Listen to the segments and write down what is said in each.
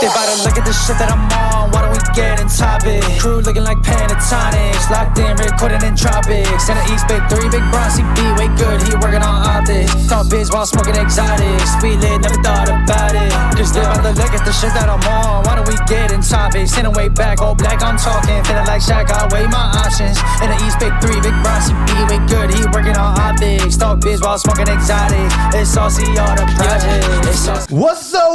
They about to look at the shit that I'm on. Why don't we get in topic? Crew looking like Pentatonics, locked in, recording in tropics. In the East Big 3, big bronzy B, way good, he working on optics. Thought biz while smoking exotics. We lit, never thought about it. Just live on the look at the shit that I'm on. Why don't we get in topics? Sitting way back, all black, I'm talking. Feeling like Shaq, I weigh my options. In the East Big 3, big bronzy B, way good, he working on optics. Thought biz while smoking exotics. It's RCR the project. What's up,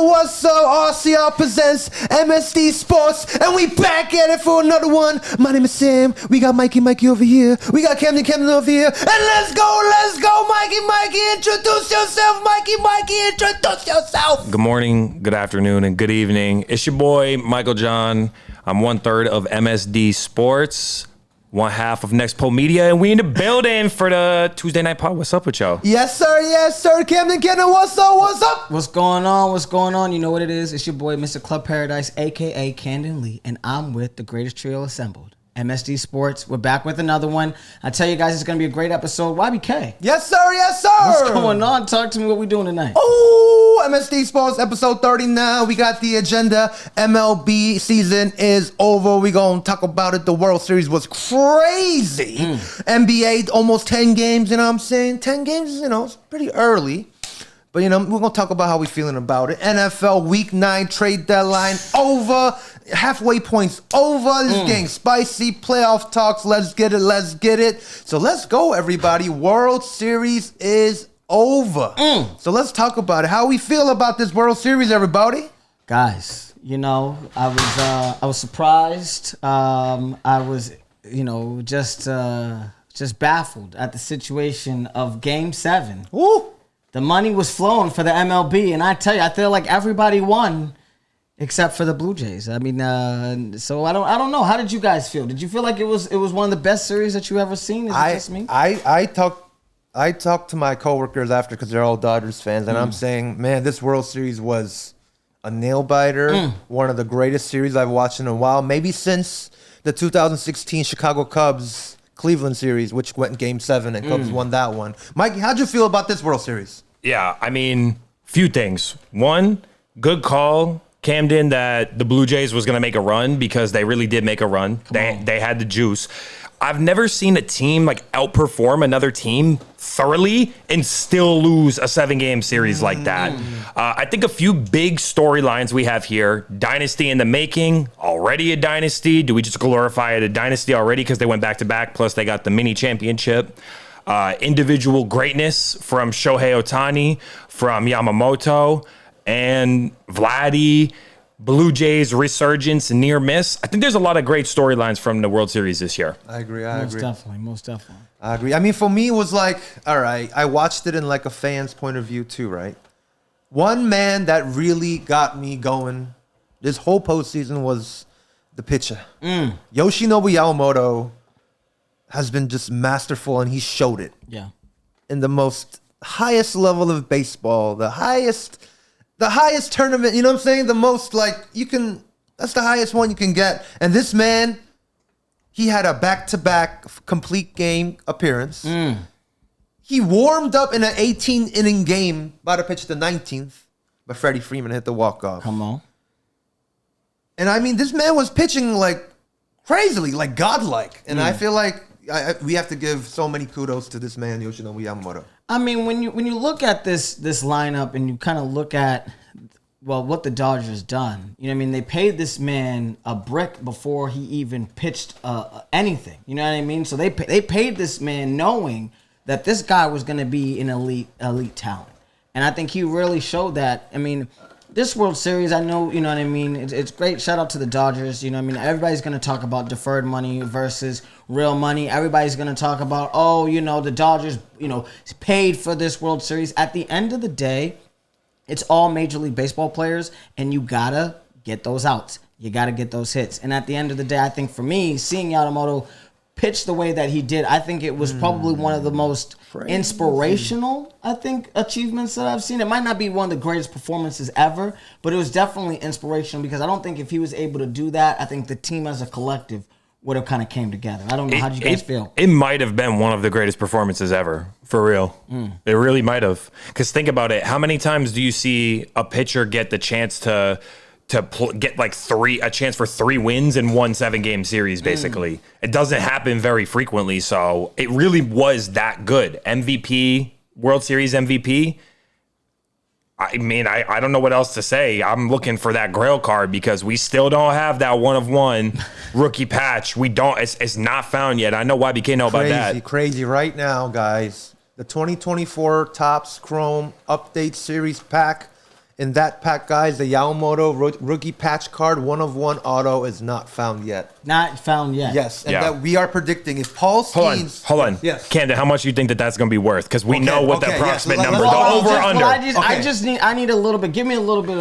RCR Presents, MSD Sports, and we back at it for another one. My name is Sam, we got Mikey over here, we got Camden over here, and let's go, Mikey, introduce yourself, Mikey, introduce yourself. Good morning, good afternoon, and good evening. It's your boy, Michael John. I'm 1/3 of MSD Sports, one half of Next Pole Media, and we in the building for the Tuesday Night Pod. What's up with y'all? Yes, sir. Camden, what's up? What's going on? You know what it is. It's your boy, Mr. Club Paradise, a.k.a. Camden Lee, and I'm with the greatest trio assembled, MSD Sports. We're back with another one. I tell you guys, it's going to be a great episode. YBK. Yes, sir. What's going on? Talk to me what we doing tonight. Oh, MSD Sports, episode 30 now. We got the agenda. MLB season is over. We going to talk about it. The World Series was crazy. NBA, almost 10 games, you know what I'm saying? 10 games, it's pretty early. But, we're going to talk about how we feeling about it. NFL Week 9 trade deadline over. Halfway points over. This game spicy. Playoff talks. Let's get it. So let's go, everybody. World Series is over. So let's talk about it. How we feel about this World Series, everybody? Guys, I was surprised. I was, just baffled at the situation of Game 7. Woo! The money was flowing for the MLB, and I tell you, I feel like everybody won except for the Blue Jays. I mean, so I don't know. How did you guys feel? Did you feel like it was one of the best series that you ever seen? Is it just me? I talked to my coworkers after because they're all Dodgers fans, and I'm saying, man, this World Series was a nail biter. One of the greatest series I've watched in a while, maybe since the 2016 Chicago Cubs Cleveland series, which went in Game 7, and Cubs won that one. Mikey, how'd you feel about this World Series? Yeah, I mean, few things. One, good call, Camden, that the Blue Jays was going to make a run because they really did make a run. They had the juice. I've never seen a team outperform another team thoroughly and still lose a 7-game series like that. I think a few big storylines we have here. Dynasty in the making, already a dynasty. Do we just glorify it a dynasty already because they went back-to-back, plus they got the mini championship? Individual greatness from Shohei Ohtani, from Yamamoto, and Vladdy. Blue Jays resurgence, near miss. I think there's a lot of great storylines from the World Series this year. I agree. Most definitely. I agree. I mean, for me, it was like, all right, I watched it in a fan's point of view too, right? One man that really got me going this whole postseason was the pitcher. Yoshinobu Yamamoto has been just masterful, and he showed it. Yeah. In the most highest level of baseball, the highest tournament, you know what I'm saying? The most that's the highest one you can get. And this man, he had a back-to-back complete game appearance. He warmed up in an 18-inning game, about to pitch the 19th, but Freddie Freeman hit the walk-off. Come on. And I mean, this man was pitching crazily, godlike. And I feel like we have to give so many kudos to this man, Yoshinobu Yamamoto. I mean, when you look at this lineup and you kind of look at what the Dodgers done, they paid this man a brick before he even pitched anything. You know what I mean? So they paid this man knowing that this guy was going to be an elite talent, and I think he really showed that. I mean, this World Series, I know, you know what I mean? It's great. Shout out to the Dodgers. You know what I mean? Everybody's going to talk about deferred money versus real money. Everybody's going to talk about, the Dodgers, paid for this World Series. At the end of the day, it's all Major League Baseball players, and you got to get those outs. You got to get those hits. And at the end of the day, I think for me, seeing Yamamoto pitch the way that he did, I think it was probably one of the most inspirational, achievements that I've seen. It might not be one of the greatest performances ever, but it was definitely inspirational because I don't think if he was able to do that, I think the team as a collective would have kind of came together. I don't know. How did you guys feel? It might have been one of the greatest performances ever, for real. It really might have. Because think about it. How many times do you see a pitcher get the chance to to get like a chance for 3 wins in one 7-game series, basically. It doesn't happen very frequently, so it really was that good. MVP, World Series MVP. I mean, I don't know what else to say. I'm looking for that Grail card because we still don't have that 1-of-1 rookie patch. We don't. It's not found yet. I know YBK know about that. Crazy right now, guys. The 2024 Topps Chrome Update Series pack. In that pack, guys, the Yamamoto rookie patch card 1-of-1 auto is not found yet. Not found yet. Yes, and that we are predicting if Paul Skeens... Hold on. Yes. Camden, how much do you think that's going to be worth? Because we know what the approximate number, the Well, over-under. I need a little bit. Give me a little bit.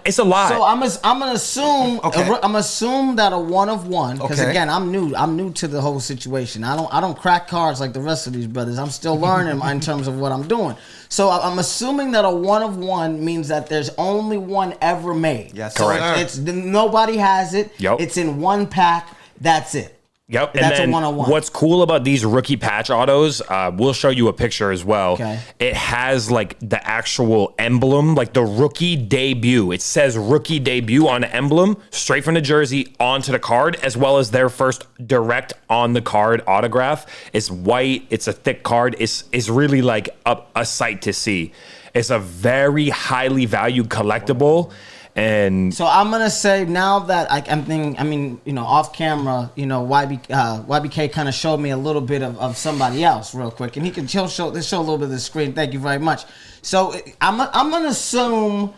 It's a lot. So I'm gonna assume. I'm assume that a 1-of-1 because again I'm new to the whole situation. I don't crack cards like the rest of these brothers. I'm still learning in terms of what I'm doing. So I'm assuming that a 1-of-1 means that there's only one ever made. Yes, correct. It's nobody has it. Yep. It's in one pack. That's it. Yep. That's and a then 1-of-1. What's cool about these rookie patch autos, we'll show you a picture as well. Okay. It has like the actual emblem, like the rookie debut. It says rookie debut on the emblem, straight from the jersey onto the card, as well as their first direct on the card autograph. It's white. It's a thick card. It's really like a sight to see. It's a very highly valued collectible. And so I'm gonna say now that I'm thinking, I mean, off camera, YBK kind of showed me a little bit of somebody else real quick, and he'll show a little bit of the screen. Thank you very much. So I'm gonna assume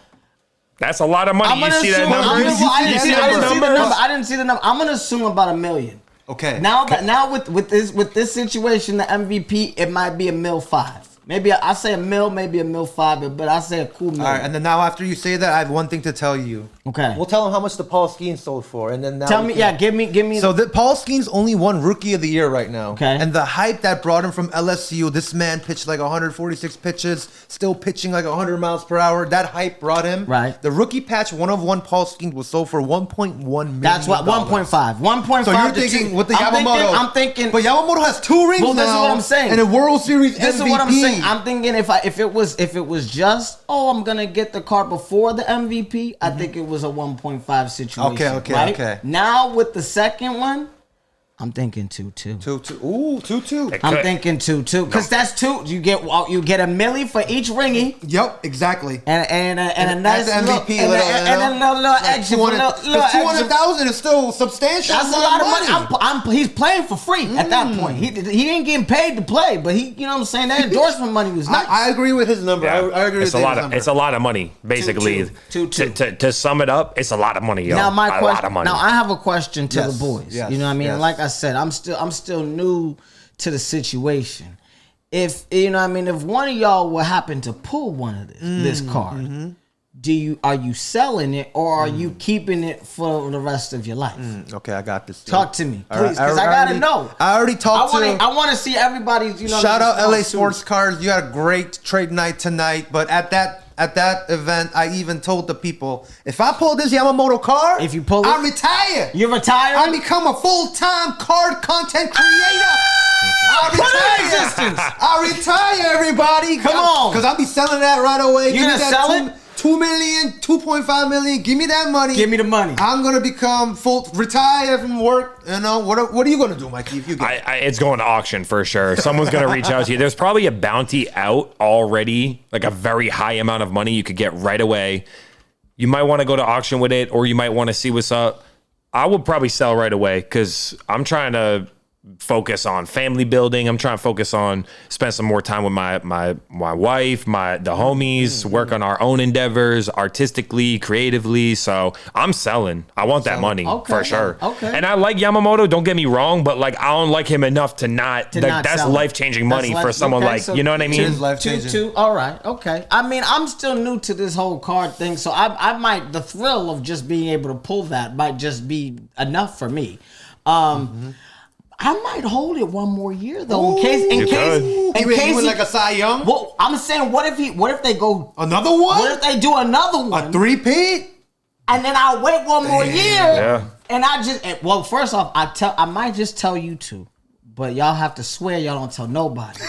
that's a lot of money. You see that number? I didn't see the number. I'm gonna assume about $1 million. Okay. Now with this situation, the MVP, it might be $1.5 million. Maybe I say $1 million, maybe $1.5 million, but I say a cool $1 million. All right, and then now after you say that, I have one thing to tell you. Okay. We'll tell him how much the Paul Skeens sold for, and then now tell me. Give me. So the Paul Skeens only won Rookie of the Year right now. Okay. And the hype that brought him from LSU, this man pitched like 146 pitches, still pitching like 100 miles per hour. That hype brought him. Right. The rookie patch 1-of-1 Paul Skeens was sold for $1.1 million. That's what 1.5. 1.5. So you're thinking with the Yamamoto. I'm thinking. But Yamamoto has 2 rings now. This is what I'm saying. And a World Series MVP. This is what I'm saying. I'm thinking if it was just I'm gonna get the card before the MVP, I think it was a 1.5 situation. Okay. Now with the second one, I'm thinking 2-2. 2-2. Ooh, 2-2. I'm thinking 2-2 because that's 2. You get $1 million for each ringy. Yep, exactly. And a nice MVP, and a little extra. 200,000 is still substantial. That's a lot of money. He's playing for free at that point. He didn't get paid to play, but he, you know what I'm saying. That endorsement money was nice. I agree with his number. Yeah. I agree with his number. It's a lot of money, basically. 2-2. To sum it up, it's a lot of money, yo. Now my question. Lot of money. Now I have a question to the boys. Yes, you know what I mean? yes. Like I said, I'm still new to the situation. If you know what I mean, if one of y'all will happen to pull one of this card, are you selling it or are you keeping it for the rest of your life? Okay, I got this. Talk to me, please, because I gotta know. I already talked I want to see everybody's. Shout out LA Sports Cards. You had a great trade night tonight, but at that event, I even told the people, if I pull this Yamamoto card, if you pull it, I retire. You retire? I become a full-time card content creator. I retire, everybody. Come on. Because I'll be selling that right away. You're going to sell it? 2 million, 2.5 million. Give me that money. Give me the money. I'm gonna become retire from work. You know what are you gonna do, Mikey? If you get it's going to auction for sure. Someone's gonna reach out to you. There's probably a bounty out already, like a very high amount of money you could get right away. You might want to go to auction with it, or you might want to see what's up. I would probably sell right away because I'm trying to focus on family building. I'm trying to focus on spend some more time with my wife, the homies, work on our own endeavors, artistically, creatively. So I'm selling. I want that money for sure. Okay. And I like Yamamoto. Don't get me wrong, but like I don't like him enough to not. That's life changing money for someone so you know what I mean? Life changing. 2-2. All right. Okay. I mean, I'm still new to this whole card thing, so I might the thrill of just being able to pull that might just be enough for me. I might hold it one more year though, in case like a Cy Young. Well, I'm saying, what if they go another one? What if they do another one? A 3-peat? And then I'll wait one more year. Yeah. And first off, I might just tell you two, but y'all have to swear y'all don't tell nobody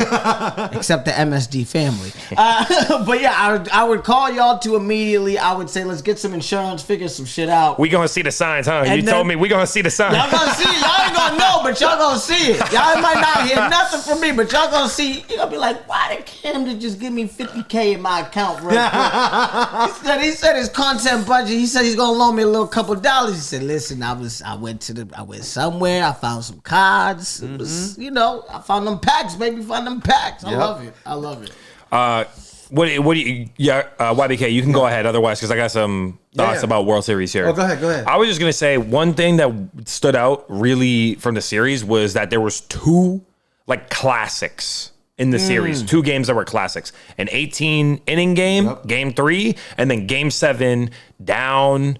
except the MSD family. But yeah, I would call y'all to immediately. I would say, let's get some insurance, figure some shit out. We gonna see the signs, huh? And You then- told me we gonna see the signs. Y'all gonna see it. Y'all ain't gonna know, but y'all gonna see it. Y'all might not hear nothing from me, but y'all gonna see. You gonna be like, why did Camden just give me $50K in my account real quick? He said his content budget. He said he's gonna loan me a little couple dollars. He said, listen, I went somewhere. I found some cards. It was, I found them packs, baby. Found them packs. I love it. What do you? Yeah, YBK, you can go ahead. Otherwise, because I got some thoughts about World Series here. Oh, go ahead. I was just gonna say one thing that stood out really from the series was that there was two classics in the series. Two games that were classics: an 18-inning game, Game 3, and then Game 7 down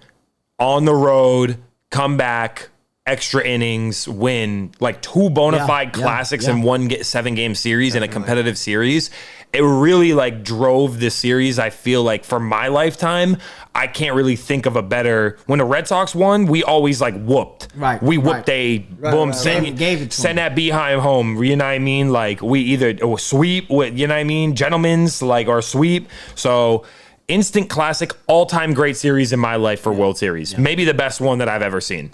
on the road, come back. Extra innings, win, two bona fide classics in one 7-game series in a competitive series. It really drove this series. I feel like for my lifetime, I can't really think of a better. When the Red Sox won, we always whooped. Right. We whooped send that behind home. You know what I mean? We either sweep with, you know what I mean? Gentlemen's or sweep. So instant classic, all-time great series in my life for World Series. Yeah. Maybe the best one that I've ever seen.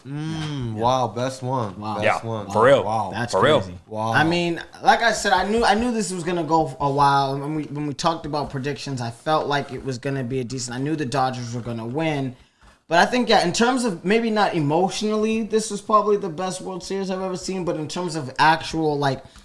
Wow, best one. Wow. Best one. For real. Wow. That's for crazy. Real. Wow. I mean, like I said, I knew this was gonna go a while. When we talked about predictions, I felt like it was gonna be a decent. I knew the Dodgers were gonna win. But I think, in terms of maybe not emotionally, this was probably the best World Series I've ever seen. But in terms of actual,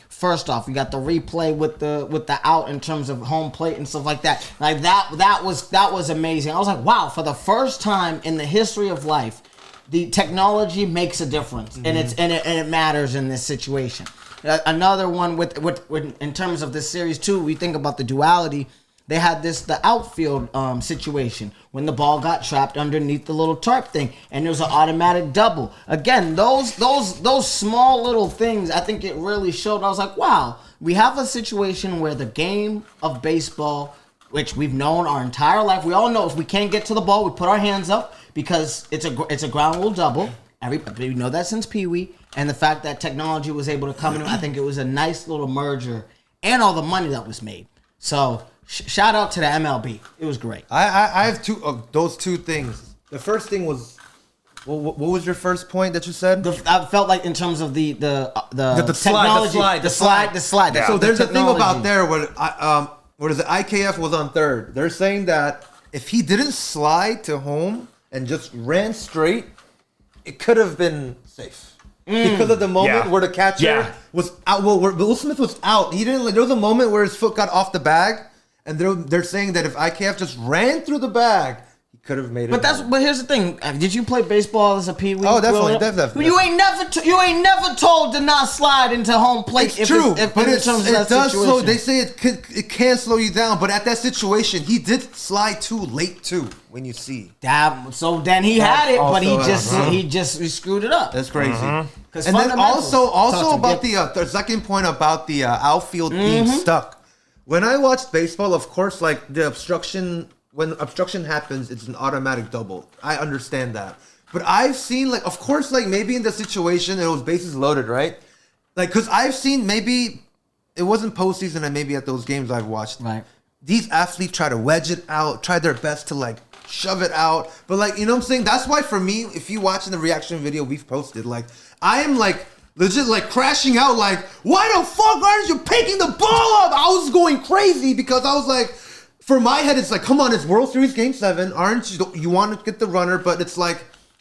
first off, we got the replay with the out in terms of home plate and stuff like that. That was amazing. I was like, wow, for the first time in the history of life, the technology makes a difference, and it matters in this situation. Another one with in terms of this series too, we think about the duality. They had the outfield situation when the ball got trapped underneath the little tarp thing, and there was an automatic double. Again, those small little things, I think it really showed. I was like, wow, we have a situation where the game of baseball, which we've known our entire life, we all know if we can't get to the ball, we put our hands up because it's a ground rule double. We know that since Pee Wee, and the fact that technology was able to come in, I think it was a nice little merger, and all the money that was made. So. Shout out to the MLB. It was great. I have those two things. The first thing was, what was your first point that you said? I felt like in terms of the technology, the slide. Yeah. So there's a thing about there where what is it? IKF was on third. They're saying that if he didn't slide to home and just ran straight, it could have been safe. Because of the moment where the catcher was out. Well, where Will Smith was out. He didn't. There was a moment where his foot got off the bag. And they're saying that if IKF just ran through the bag, he could have made it. But here's the thing: did you play baseball as a Pee Wee? Oh, definitely. You ain't never told to not slide into home plate. It's true, but it does slow. They say it can slow you down, but at that situation, he did slide too late too. When you see so then he had it, but he screwed it up. That's crazy. And then also about the second point about the outfield being stuck. When I watched baseball, of course, the obstruction, when obstruction happens, it's an automatic double. I understand that. But I've seen, of course, maybe in the situation, it was bases loaded, right? Because I've seen maybe, it wasn't postseason and maybe at those games I've watched. Right. These athletes try to wedge it out, try their best to, shove it out. But, you know what I'm saying? That's why, for me, if you watch in the reaction video we've posted, I am, legit crashing out why the fuck aren't you picking the ball up? I was going crazy because I was for my head it's come on, it's World Series Game 7. Aren't you want to get the runner? But it's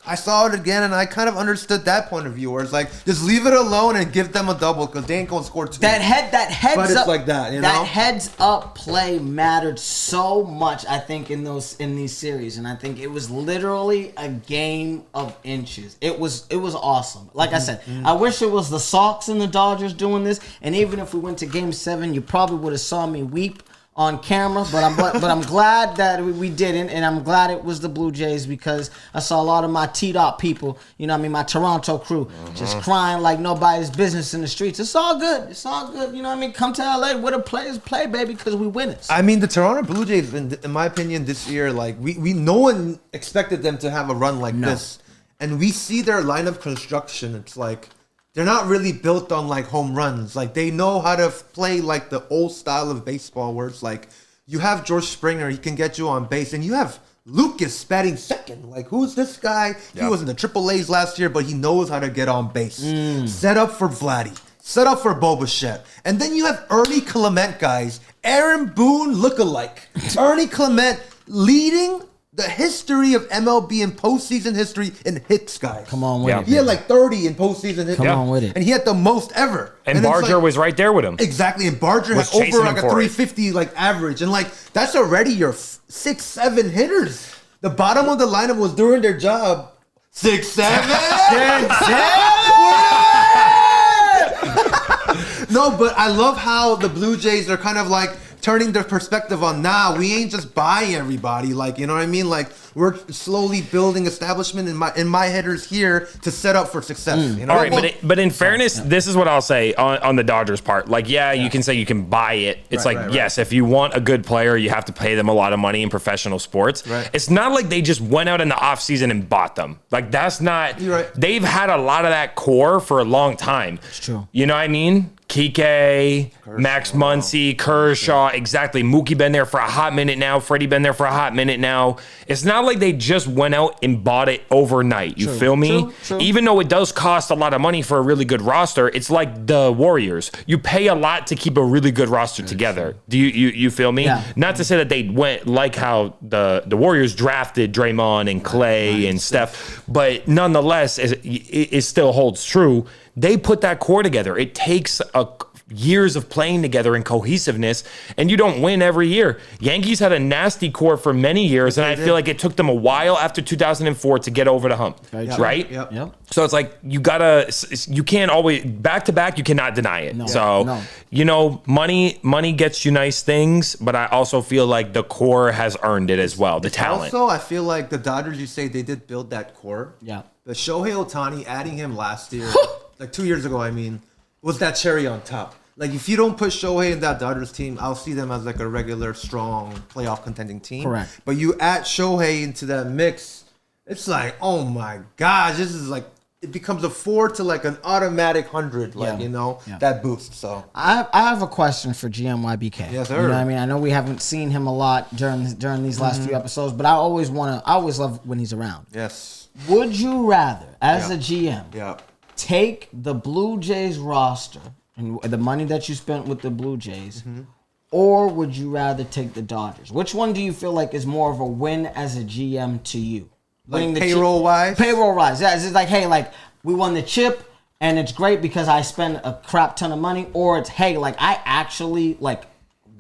I saw it again and I kind of understood that point of view where it's just leave it alone and give them a double because they ain't gonna score two. That heads but it's up, that, you know? That heads up play mattered so much, I think, in these series, and I think it was literally a game of inches. It was awesome. Like I said, I wish it was the Sox and the Dodgers doing this, and even if we went to Game 7, you probably would have saw me weep on camera, but I'm glad that we didn't, and I'm glad it was the Blue Jays because I saw a lot of my T-Dot people, my Toronto crew, just crying like nobody's business in the streets. It's all good. It's all good. You know what I mean? Come to LA where the players play, baby, because we winners. I mean, the Toronto Blue Jays, in my opinion, this year, we no one expected them to have a run like this, and we see their lineup construction. It's they're not really built on like home runs. Like they know how to play like the old style of baseball where it's like you have George Springer, he can get you on base, and you have Lucas batting second. Like, who's this guy? He was in the Triple A's last year, but he knows how to get on base. Set up for Vladdy. Set up for Bo Bichette. And then you have Ernie Clement, guys. Aaron Boone lookalike. Ernie Clement leading the history of MLB in postseason history in hits, guys. Come on with it. He had like 30 in postseason hits. Come on with it. And he had the most ever. And it's Barger was right there with him. Exactly. And Barger Was had over chasing like a him for it. 350 like average. And like that's already your 6-7 hitters. The bottom of the lineup was doing their job. 6-7. No, but I love how the Blue Jays are kind of like turning their perspective on now. We ain't just buying everybody. Like, you know what I mean? Like we're slowly building establishment in my hitters here to set up for success. You know? All right, but in fairness, this is what I'll say on the Dodgers part. Like, you can say you can buy it. It's Right, right. yes, if you want a good player, you have to pay them a lot of money in professional sports. Right. It's not like they just went out in the offseason and bought them. Like, that's not. You're right. They've had a lot of that core for a long time. It's true. You know what I mean? Kike, Max Muncy, Kershaw, exactly. Mookie been there for a hot minute now. Freddie been there for a hot minute now. It's not like they just went out and bought it overnight. You feel me? True. Even though it does cost a lot of money for a really good roster, it's like the Warriors. You pay a lot to keep a really good roster together. Do you feel me? Yeah. Not to say that they went like how the Warriors drafted Draymond and Clay and Steph, but nonetheless, it still holds true. They put that core together. It takes years of playing together and cohesiveness, and you don't win every year. Yankees had a nasty core for many years, and I feel like it took them a while after 2004 to get over the hump, right? Yep. So it's like you can't always, back to back, you cannot deny it. Money gets you nice things, but I also feel like the core has earned it as well, the talent. Also, I feel like the Dodgers, you say they did build that core. Yeah. The Shohei Ohtani, adding him last year, like 2 years ago, I mean, was that cherry on top. Like, if you don't put Shohei in that Dodgers team, I'll see them as like a regular, strong, playoff contending team. Correct. But you add Shohei into that mix, it's like, oh my gosh, this is like, it becomes a 4 to like an automatic 100, like, that boost. So I have a question for GMYBK. Yes, sir. You know what I mean? I know we haven't seen him a lot during these last few episodes, but I always love when he's around. yes. Would you rather, as a GM, Yeah. take the Blue Jays roster and the money that you spent with the Blue Jays, or would you rather take the Dodgers? Which one do you feel like is more of a win as a GM to you? Like payroll-wise? Payroll-wise. Yeah, it's like, hey, like, we won the chip, and it's great because I spent a crap ton of money, or it's, hey, like, I actually, like,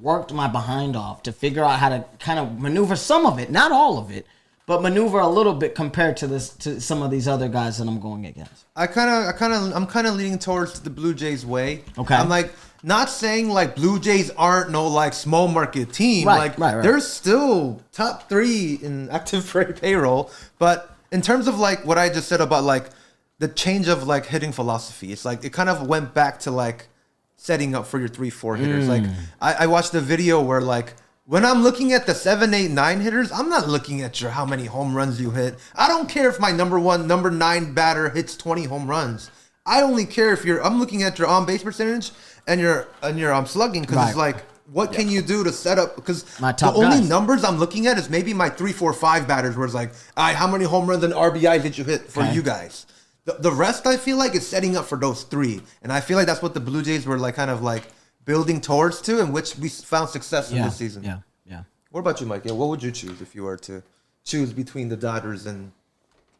worked my behind off to figure out how to kind of maneuver some of it, not all of it, but maneuver a little bit compared to some of these other guys that I'm going against. I'm kind of leaning towards the Blue Jays way. Okay. I'm like not saying like Blue Jays aren't no like small market team. Right. They're still top 3 in active payroll. But in terms of like what I just said about like the change of like hitting philosophy, it's like it kind of went back to like setting up for your 3-4 hitters. Like I watched a video where like, when I'm looking at the 7, 8, 9 hitters, I'm not looking at how many home runs you hit. I don't care if my number 9 batter hits 20 home runs. I only care if I'm looking at your on base percentage and your slugging, because it's like, what can you do to set up? Because the only numbers I'm looking at is maybe my 3, 4, 5 batters, where it's like, all right, how many home runs and RBIs did you hit for you guys? The rest, I feel like, is setting up for those 3, and I feel like that's what the Blue Jays were like, kind of like building towards to, in which we found success in this season. Yeah. What about you, Mike? What would you choose if you were to choose between the Dodgers and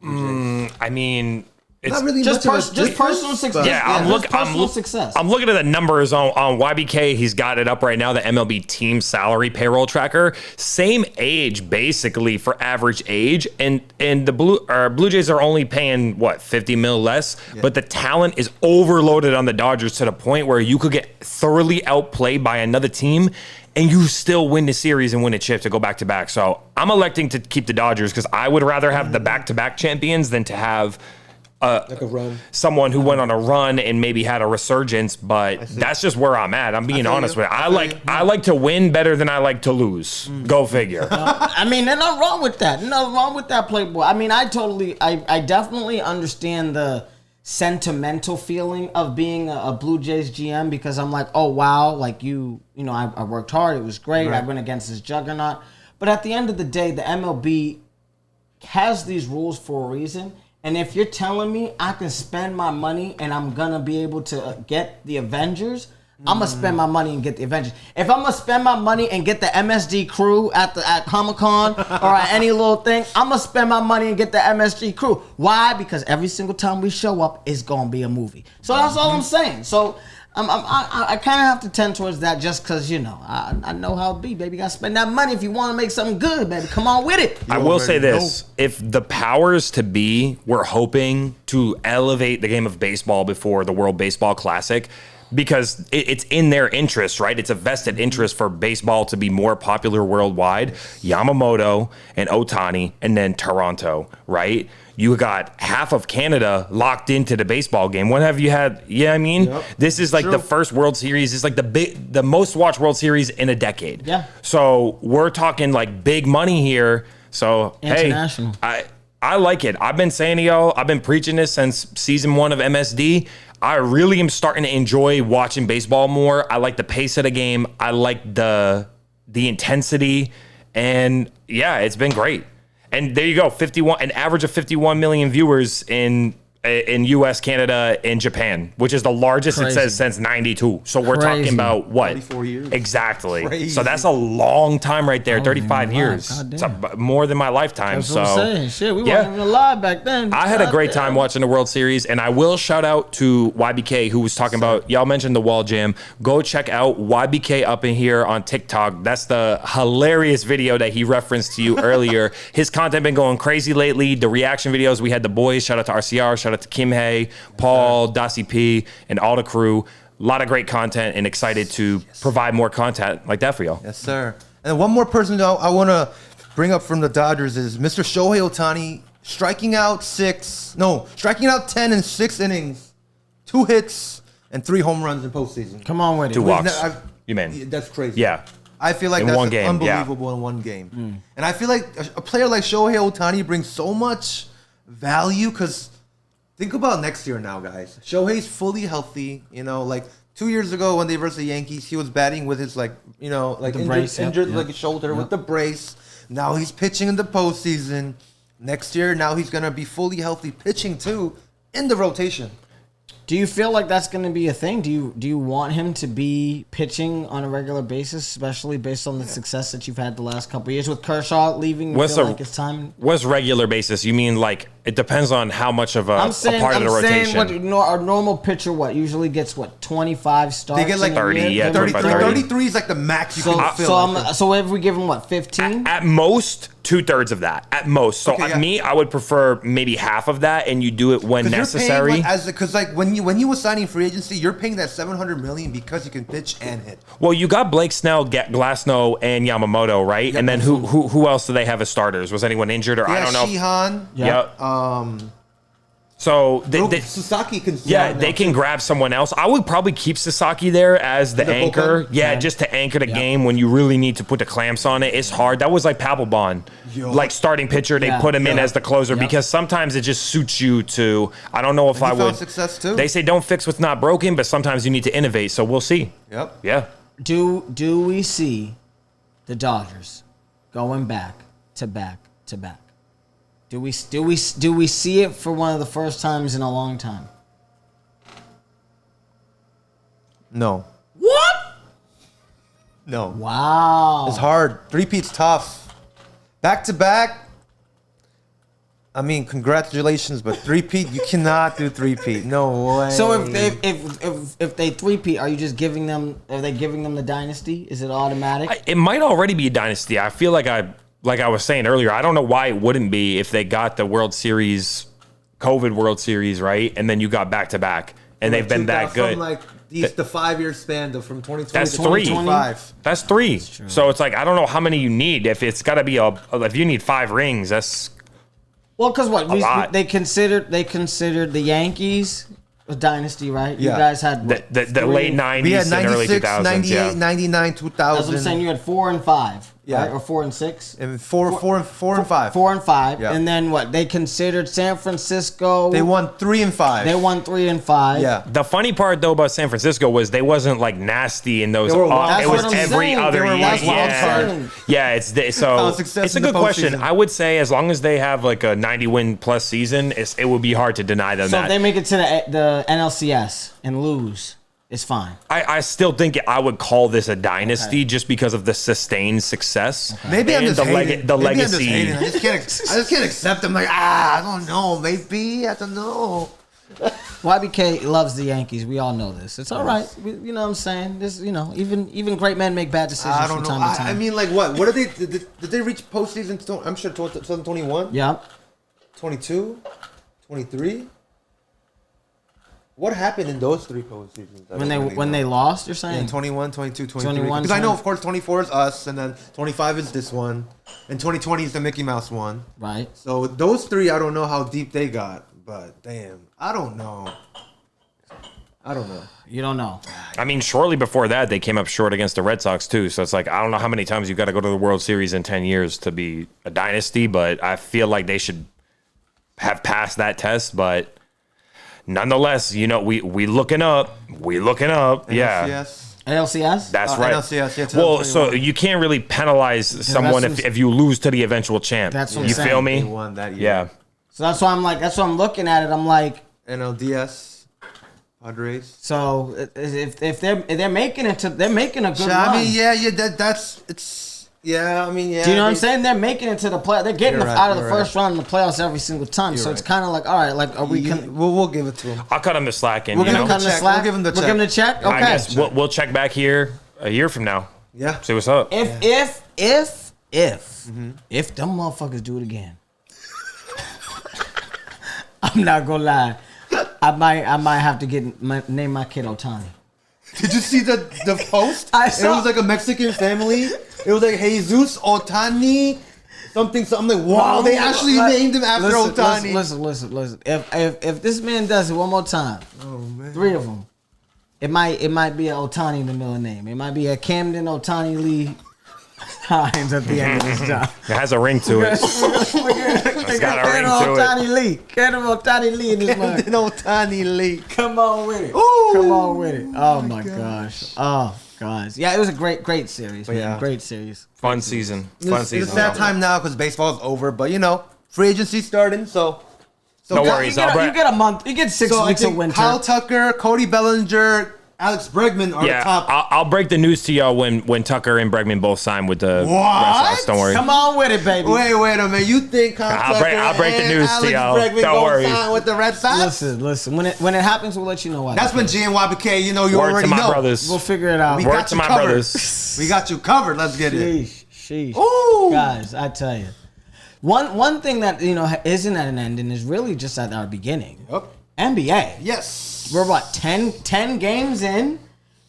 Blue Jays? I mean, it's not really Just much of a difference, personal success. but- Personal success. I'm looking at the numbers on YBK. He's got it up right now, the MLB team salary payroll tracker. Same age, basically, for average age. And the Blue Jays are only paying, what, 50 mil less? Yeah. But the talent is overloaded on the Dodgers to the point where you could get thoroughly outplayed by another team and you still win the series and win a chip to go back-to-back. So I'm electing to keep the Dodgers because I would rather have the back-to-back champions than to have like a run. Someone who went on a run and maybe had a resurgence, but that's just where I'm at. I'm being honest with you. I like to win better than I like to lose. Go figure. I mean, there's nothing wrong with that. Nothing wrong with that, Playboy. I mean, I definitely understand the sentimental feeling of being a Blue Jays GM because I'm like, oh wow, like you know, I worked hard, it was great, I went against this juggernaut. But at the end of the day, the MLB has these rules for a reason. And if you're telling me I can spend my money and I'm gonna be able to get the Avengers, I'm gonna spend my money and get the Avengers. If I'm gonna spend my money and get the MSD crew at Comic-Con or at any little thing, I'm gonna spend my money and get the MSD crew. Why? Because every single time we show up, it's gonna be a movie. So that's all I'm saying. So I kind of have to tend towards that just because, you know, I know how it be, baby. You got to spend that money if you want to make something good, baby. Come on with it. I will say this. If the powers to be were hoping to elevate the game of baseball before the World Baseball Classic, because it's in their interest, right? It's a vested interest for baseball to be more popular worldwide. Yamamoto and Ohtani and then Toronto, right? You got half of Canada locked into the baseball game. When have you had? Yeah, I mean, this is like the first World Series. It's like the most watched World Series in a decade. Yeah. So we're talking like big money here. So international. Hey, I like it. I've been saying to y'all, I've been preaching this since season 1 of MSD. I really am starting to enjoy watching baseball more. I like the pace of the game. I like the intensity, and yeah, it's been great. And there you go, an average of 51 million viewers in U.S., Canada, and Japan, which is the largest it says since '92. So we're talking about what? 34 years. Exactly. Crazy. So that's a long time right there, 35 years. It's more than my lifetime. That's what I'm saying. Shit, we weren't even alive back then. I had a great time watching the World Series, and I will shout out to YBK, who was talking about, y'all mentioned the wall jam. Go check out YBK up in here on TikTok. That's the hilarious video that he referenced to you earlier. His content been going crazy lately. The reaction videos, we had the boys. Shout out to RCR. Shout out to Kim Hay, Paul, Dasi P, and all the crew. A lot of great content, and excited to provide more content like that for y'all. Yes, sir. And one more person I want to bring up from the Dodgers is Mr. Shohei Ohtani striking out 10 in 6 innings, 2 hits, and 3 home runs in postseason. Come on with it. 2 walks. You mean? That's crazy. Yeah. I feel like In that's one game, unbelievable in one game. And I feel like a player like Shohei Ohtani brings so much value because think about next year now, guys. Shohei's fully healthy. You know, like 2 years ago when they versus the Yankees, he was batting with his injured like shoulder with the brace. Now he's pitching in the postseason. Next year, now he's gonna be fully healthy pitching too in the rotation. Do you feel like that's going to be a thing? Do you want him to be pitching on a regular basis, especially based on the success that you've had the last couple of years with Kershaw leaving? You feel like it's time. What's regular basis? You mean like it depends on how much of a part of the rotation? I'm saying a normal pitcher usually gets 25 starts. They get like 30, 33 is like the max you can fill. So if we give him 15? At most, 2/3 of that. At most. So me, I would prefer maybe half of that, and you do it when necessary. Because when you were signing free agency, you're paying that $700 million because you can pitch and hit. Well, you got Blake Snell, Glasnow, and Yamamoto, right? Yep. And then who else do they have as starters? Was anyone injured or I don't know? Sheehan. Yep. So Sasaki can. They can grab someone else. I would probably keep Sasaki there as the anchor. Bullpen? Just to anchor the game when you really need to put the clamps on it. It's hard. That was like Papelbon, like starting pitcher. They put him in as the closer because sometimes it just suits you to. I don't know if I would. Found success too. They say don't fix what's not broken, but sometimes you need to innovate. So we'll see. Yep. Yeah. Do we see the Dodgers going back to back to back? Do we see it for one of the first times in a long time? No. What? No. Wow. It's hard. Three-peat's tough. Back to back. I mean, congratulations, but three-peat, you cannot do three-peat. No way. So if they three-peat, are they giving them the dynasty? Is it automatic? It might already be a dynasty. I feel like I was saying earlier, I don't know why it wouldn't be if they got the World Series, COVID World Series, right? And then you got back-to-back, and they've been that good. From like the 5-year span from 2020 that's to 2025. That's 3. So it's like, I don't know how many you need. If it's got to be if you need 5 rings, that's well, because they considered the Yankees a dynasty, right? Yeah. You guys had the late 90s we had and early 96, 2000s. 98, 99, 2000. That's what I'm saying. You had 4 and 5. Yeah. right? Or 4 and 6. And four and 5. 4 and 5. Yeah. And then what? They considered San Francisco. They won 3 and 5. They won 3 and 5. Yeah. The funny part though about San Francisco was they wasn't like nasty in those. They were wild. It That's was what I'm every saying. other They were year. wild Yeah, card. yeah. So success it's a in the good question. postseason. I would say as long as they have like a 90-win plus season, it would be hard to deny them So that. if they make it to the NLCS and lose, it's fine. I still think I would call this a dynasty just because of the sustained success. Maybe I'm and just the hating. the Maybe I'm just legacy. hating. I just can't accept them. Like, I don't know. Maybe. I don't know. YBK loves the Yankees. We all know this. It's all right. You know what I'm saying? This, even great men make bad decisions I don't from know. time to time. I mean, like, what? What did they? Did they reach postseason? I'm sure 2021. yeah. 22, 23. What happened in those 3 postseasons? I When don't they know. lost, you're saying? Yeah, 21, 22, 23. 21, Because I know, 20. of course, 24 is us, and then 25 is this one, and 2020 is the Mickey Mouse one. Right. So those 3, I don't know how deep they got, but damn, I don't know. You don't know. I mean, shortly before that, they came up short against the Red Sox too. So it's like I don't know how many times you got to go to the World Series in 10 years to be a dynasty, but I feel like they should have passed that test. But nonetheless, we looking up. We looking up. Yeah. Yes. ALCS? That's right. NLCS, yeah, well, 2021. so you can't really penalize someone that's if you lose to the eventual champ. That's what you I'm feel saying. me? They won that year. Yeah. So that's why I'm looking at it. I'm like, NLDS, Padres. so if they're making it to, they're making a good I run. mean, yeah, it's. Yeah, I mean, yeah. Do you know what I'm saying? They're making it to the play. They're getting You're right, out of the you're first round in the playoffs every single time. So it's right. kind of like, all right, like, are we? We'll give it to them. I'll cut him the slack and We're gonna you know, cut him the check. slack. We'll give him the We'll give him the check. Okay. I guess we'll check back here a year from now. Yeah. See what's up. If them motherfuckers do it again, I'm not gonna lie. I might have to name my kid Otani. Did you see the post? I It saw- was like a Mexican family. It was like Jesus Otani, something. I'm like, wow, they actually named him after Otani. Listen. If this man does it one more time, Oh man. 3 of them, it might be an Otani in the middle name. It might be a Camden Otani Lee Hines at the end of this job. It has a ring to it. It's got a ring to it. Otani Lee. Camden Otani Lee in this man. Otani Lee. Come on with it. Ooh. Come on with it. Oh my gosh. Oh gosh. Yeah, it was a great series, man. yeah. Great series. Fun season. It's, Fun it's season. that time now because baseball's over, but free agency starting, so. No worries. You get a month. You get 6 So I weeks of think winter. Kyle Tucker, Cody Bellinger, Alex Bregman are Yeah, the top. I'll break the news to y'all when Tucker and Bregman both signed with the Red Sox. Don't worry. Come on with it, baby. Wait a minute. You think Kyle Tucker I'll break the and news to Alex y'all. Bregman Don't gonna worry. sign with the Red Sox? Listen. When it happens, we'll let you know why. That's when G and YBK, you Word already to my know. brothers. We'll figure it out. We Word got to you my covered. brothers. We got you covered. Let's get it. Sheesh. Ooh. Guys, I tell you. One thing that isn't at an ending is really just at our beginning. Yep. NBA. Yes. We're what 10 games in.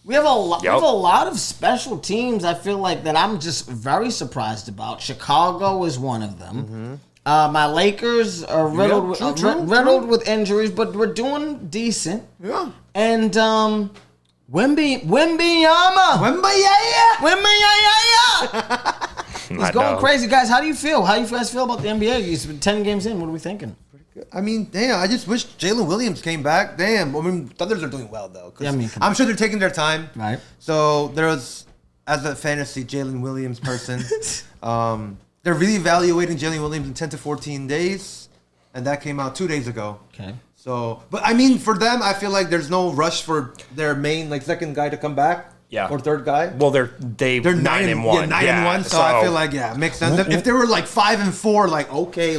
We have a lot of special teams. I feel like that I'm just very surprised about. Chicago is one of them. My Lakers are riddled true. with injuries, but we're doing decent. Yeah. And Wembyama. It's My going dog. crazy, guys. How do you feel? How do you guys feel about the NBA? It's been 10 games in. What are we thinking? I mean, damn, I just wish Jalen Williams came back. Damn. I mean, Thunders are doing well, though. 'Cause Yeah, I mean, I'm sure they're taking their time. Right. So there was, as a fantasy Jalen Williams person, they're really evaluating Jalen Williams in 10 to 14 days. And that came out 2 days ago. Okay. So, but I mean, for them, I feel like there's no rush for their main, second guy to come back. Yeah. Or third guy. Well, they're 9 and 1. Yeah, 9 and 1. So I feel like, yeah, it makes sense. If they were 5 and 4, okay,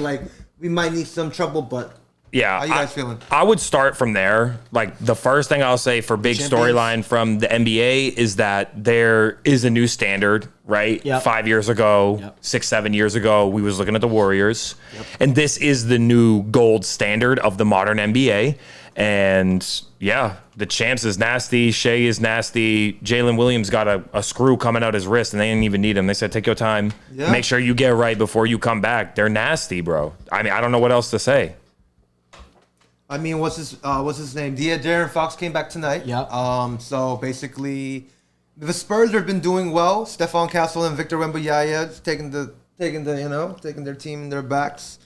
we might need some trouble, but yeah. how you guys feeling? I would start from there. The first thing I'll say for big Champions. storyline from the NBA is that there is a new standard, right? Yep. 5 years ago, Yep. 6-7 years ago, we was looking at the Warriors. And this is the new gold standard of the modern NBA. And yeah, the champs is nasty. Shea is nasty. Jalen Williams got a screw coming out his wrist, and they didn't even need him. They said, take your time. Yeah. Make sure you get right before you come back. They're nasty, bro. I mean, I don't know what else to say. I mean, what's his name? Darren Fox came back tonight. Yep. So basically, The Spurs have been doing well. Stephon Castle and Victor Wembanyama taking their team in their backs.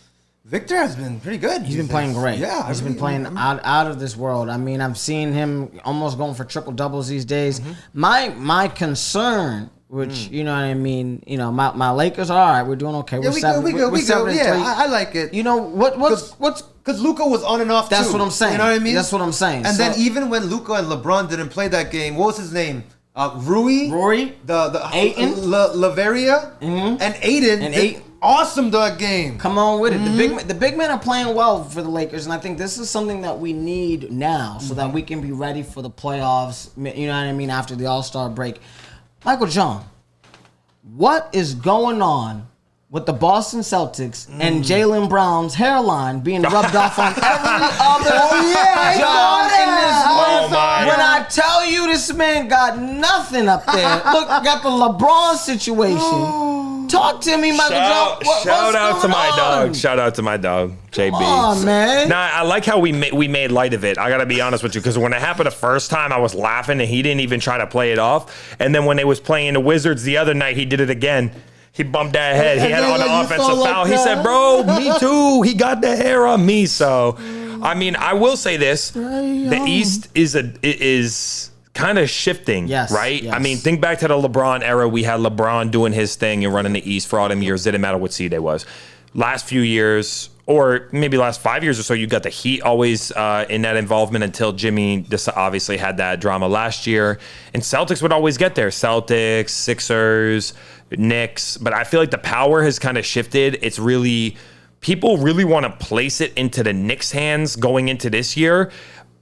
Victor has been pretty good. He's been playing great. Yeah, he's been playing out of this world. I mean, I've seen him almost going for triple doubles these days. My concern, which you know what I mean, my Lakers are all right. We're doing okay. Yeah, we good. Yeah, I like it. You know what's because Luka was on and off. That's too. what I'm saying. You know what I mean? That's what I'm saying. And then even when Luka and LeBron didn't play that game, what was his name? Rory, the Ayton, Laveria, and Aiden. Awesome that game. Come on with it. The big men are playing well for the Lakers, and I think this is something that we need now so that we can be ready for the playoffs. You know what I mean? After the All-Star break, Michael John, what is going on with the Boston Celtics and Jaylen Brown's hairline being rubbed off on every other John in this world? When I tell you this man got nothing up there, look, got the LeBron situation. Talk to me, Michael John. Shout out to my dog. Shout out to my dog, JB. Come on, man. Nah, I like how we made light of it. I gotta be honest with you, because when it happened the first time, I was laughing and he didn't even try to play it off. And then when they was playing the Wizards the other night, he did it again. He bumped that head. He had on the offensive foul. He said, "Bro, me too." He got the hair on me. So, I mean, I will say this: the East is kind of shifting, right? Yes. I mean, think back to the LeBron era. We had LeBron doing his thing and running the East for all them years. Didn't matter what seed it was. Last few years, or maybe last 5 years or so, you got the Heat always in that involvement until Jimmy obviously had that drama last year. And Celtics would always get there. Celtics, Sixers, Knicks. But I feel like the power has kind of shifted. It's really, people really want to place it into the Knicks' hands going into this year.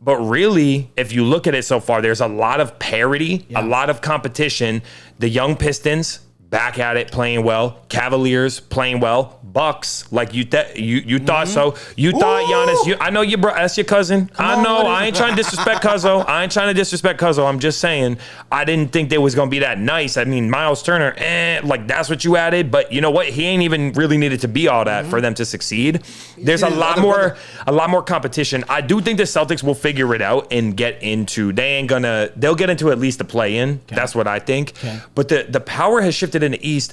But really, if you look at it so far, there's a lot of parity, a lot of competition. The young Pistons back at it, playing well. Cavaliers playing well. Bucks, like you thought so. You thought Giannis. I know you brought. That's your cousin. I know. I ain't trying to disrespect Cuzzo. I'm just saying. I didn't think they was gonna be that nice. I mean, Miles Turner, like that's what you added. But you know what? He ain't even really needed to be all that for them to succeed. There's a lot more competition. I do think the Celtics will figure it out and get into. They'll get into at least the play-in. Okay. That's what I think. Okay. But the power has shifted in the East.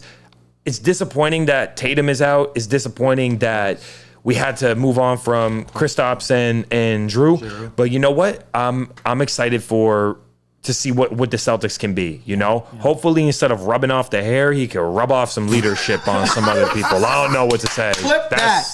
It's disappointing that Tatum is out. It's disappointing that we had to move on from Kristaps and Drew. Sure. But you know what? I'm excited to see what the Celtics can be, you know? Yeah. Hopefully, instead of rubbing off the hair, he can rub off some leadership on some other people. I don't know what to say. Clip that.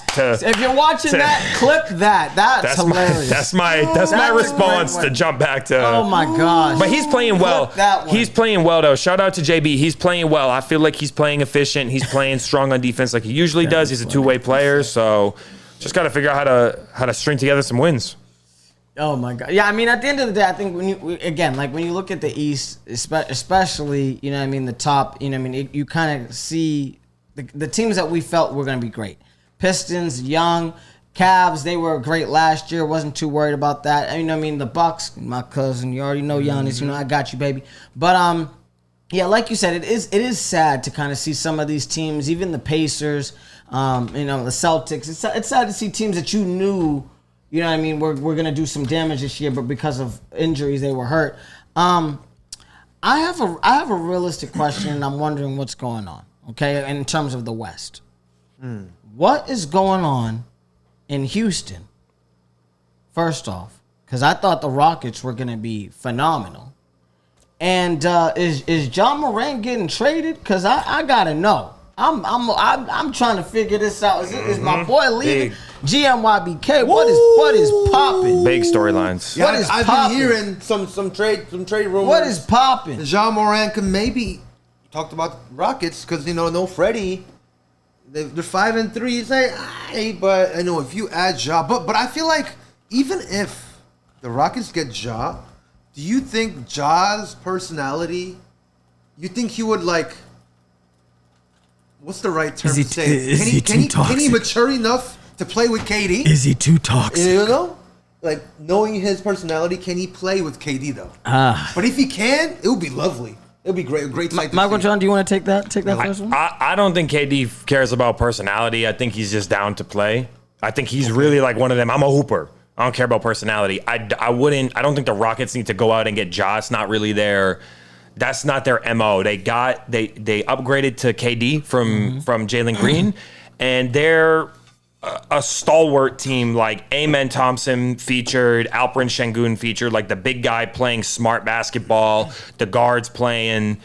If you're watching that, clip that. That's hilarious. That's my response to jump back to. Oh, my gosh. But he's playing well. He's playing well, though. Shout out to JB. He's playing well. I feel like he's playing efficient. He's playing strong on defense like he usually does. He's a two-way player, so just got to figure out how to string together some wins. Oh my God! Yeah, I mean, at the end of the day, I think when you look at the East, especially, you know what I mean, the top, you know what I mean, you kind of see the teams that we felt were going to be great. Pistons, young. Cavs, they were great last year. Wasn't too worried about that. You know what I mean? The Bucks, my cousin, you already know Giannis. You know, I got you, baby. But yeah, like you said, it is sad to kind of see some of these teams, even the Pacers, the Celtics. It's sad to see teams that you knew. You know what I mean? We're going to do some damage this year, but because of injuries, they were hurt. I have a realistic question, and I'm wondering what's going on, okay, in terms of the West. What is going on in Houston, first off? Because I thought the Rockets were going to be phenomenal. And is John Moran getting traded? Because I got to know. I'm trying to figure this out. Is my boy leaving? GMYBK, what is popping? Big storylines. Yeah, I've been hearing some trade rumors. What is popping? Jean Moran can maybe talked about Rockets because no Freddie. They're 5-3. It's like, but I know if you add Ja, but I feel like even if the Rockets get Ja, do you think Ja's personality? You think he would like? What's the right term to say? Can he mature enough to play with KD? Is he too toxic? You know? Like, knowing his personality, can he play with KD, though? But if he can, it would be lovely. It would be great. A great sight to Michael see. John, do you want to take that first one? I don't think KD cares about personality. I think he's just down to play. I think he's really like one of them. I'm a hooper. I don't care about personality. I don't think the Rockets need to go out and get Ja. It's not really their That's not their MO. They upgraded to KD from Jalen Green, and they're a stalwart team. Like Amen Thompson featured, Alperen Şengün featured, like the big guy playing smart basketball, the guards playing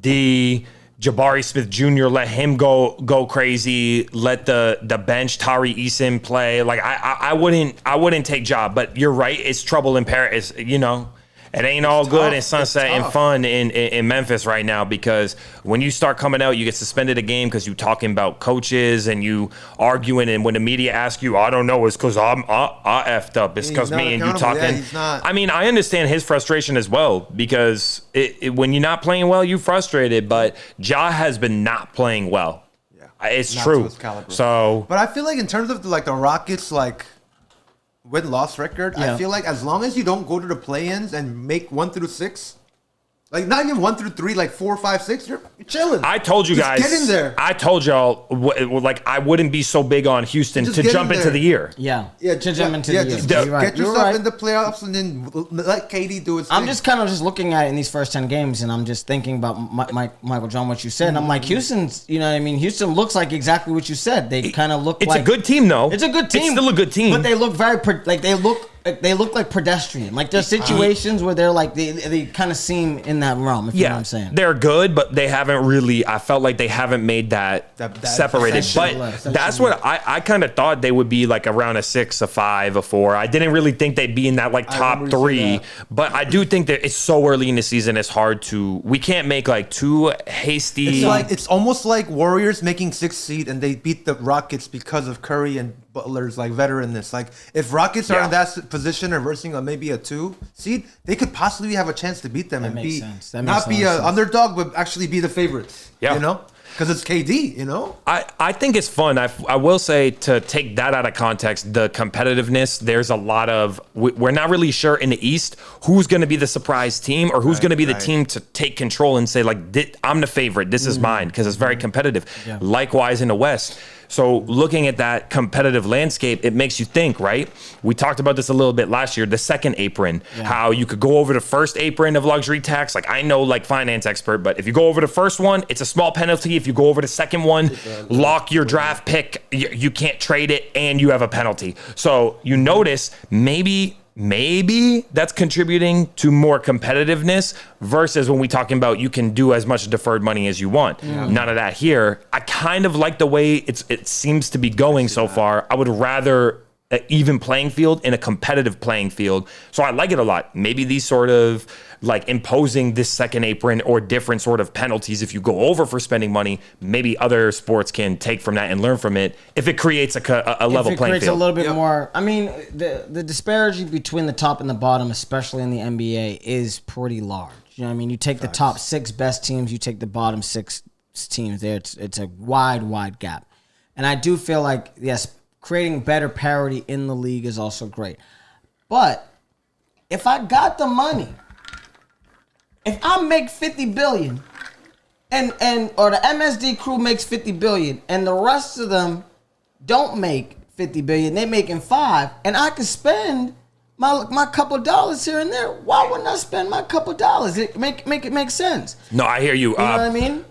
Jabari Smith Jr. let him go crazy. Let the bench Tari Eason play. Like I wouldn't take Ja, but you're right. It's trouble in Paris. You know, it ain't all good and sunset and fun in Memphis right now, because when you start coming out, you get suspended a game because you talking about coaches and you arguing, and when the media ask you, I don't know, it's because I effed up. It's because me and you talking. Yeah, I mean, I understand his frustration as well, because when you're not playing well, you frustrated. But Ja has been not playing well. Yeah, it's not true. So, but I feel like in terms of the Rockets, like, win-loss record, I feel like as long as you don't go to the play-ins and make 1 through 6, like not even 1 through 3, like 4, 5, 6, you're chilling. I told you guys. Get in there. I told y'all, like, I wouldn't be so big on Houston to jump into the year. Yeah, to jump into the year. Get yourself in the playoffs and then let KD do his thing. I'm just kind of looking at it in these first 10 games, and I'm just thinking about Michael John, what you said. And I'm like, Houston's, you know what I mean? Houston looks like exactly what you said. They kind of look It's a good team, though. It's a good team. It's still a good team. But they look they look like pedestrian. Like there's situations where they're like they kind of seem in that realm. If you know what I'm saying. They're good, but they haven't really. I felt like they haven't made that separated. But that's what I kind of thought they would be, like around a 6, a 5, a 4. I didn't really think they'd be in that like top 3. But I do think that it's so early in the season. It's hard to. We can't make like too hasty. It's almost like Warriors making 6th seed and they beat the Rockets because of Curry and Butler's like veteranness. Like if Rockets are in that position or versing maybe a 2 seed, they could possibly have a chance to beat them and not be an underdog, but actually be the favorites. Yeah. You know, because it's KD. You know, I think it's fun. I will say, to take that out of context, the competitiveness. There's a lot of we're not really sure in the East who's going to be the surprise team or who's going to be the team to take control and say like, I'm the favorite. This is mine, because it's very competitive. Yeah. Likewise in the West. So looking at that competitive landscape, it makes you think, right? We talked about this a little bit last year, the second apron, how you could go over the first apron of luxury tax. Like, I know, like, finance expert, but if you go over the first one, it's a small penalty. If you go over the second one, lock your draft pick, you can't trade it, and you have a penalty. So you notice maybe that's contributing to more competitiveness versus when we talking about you can do as much deferred money as you want. Yeah. None of that here. I kind of like the way it seems to be going so far. I would rather an even playing field in a competitive playing field. So I like it a lot. Maybe these sort of like imposing this second apron or different sort of penalties if you go over for spending money, maybe other sports can take from that and learn from it if it creates a level playing field. If it creates a little bit more. I mean, the disparity between the top and the bottom, especially in the NBA, is pretty large. You know what I mean? You take the top 6 best teams, you take the bottom 6 teams there. It's a wide gap. And I do feel like, yes, creating better parity in the league is also great. But if I got the money, if I make $50 billion or the MSD crew makes $50 billion and the rest of them don't make $50 billion, they're making $5 billion, and I can spend my couple dollars here and there, why wouldn't I spend my couple dollars? It make it make sense. No, I hear you. You know what I mean?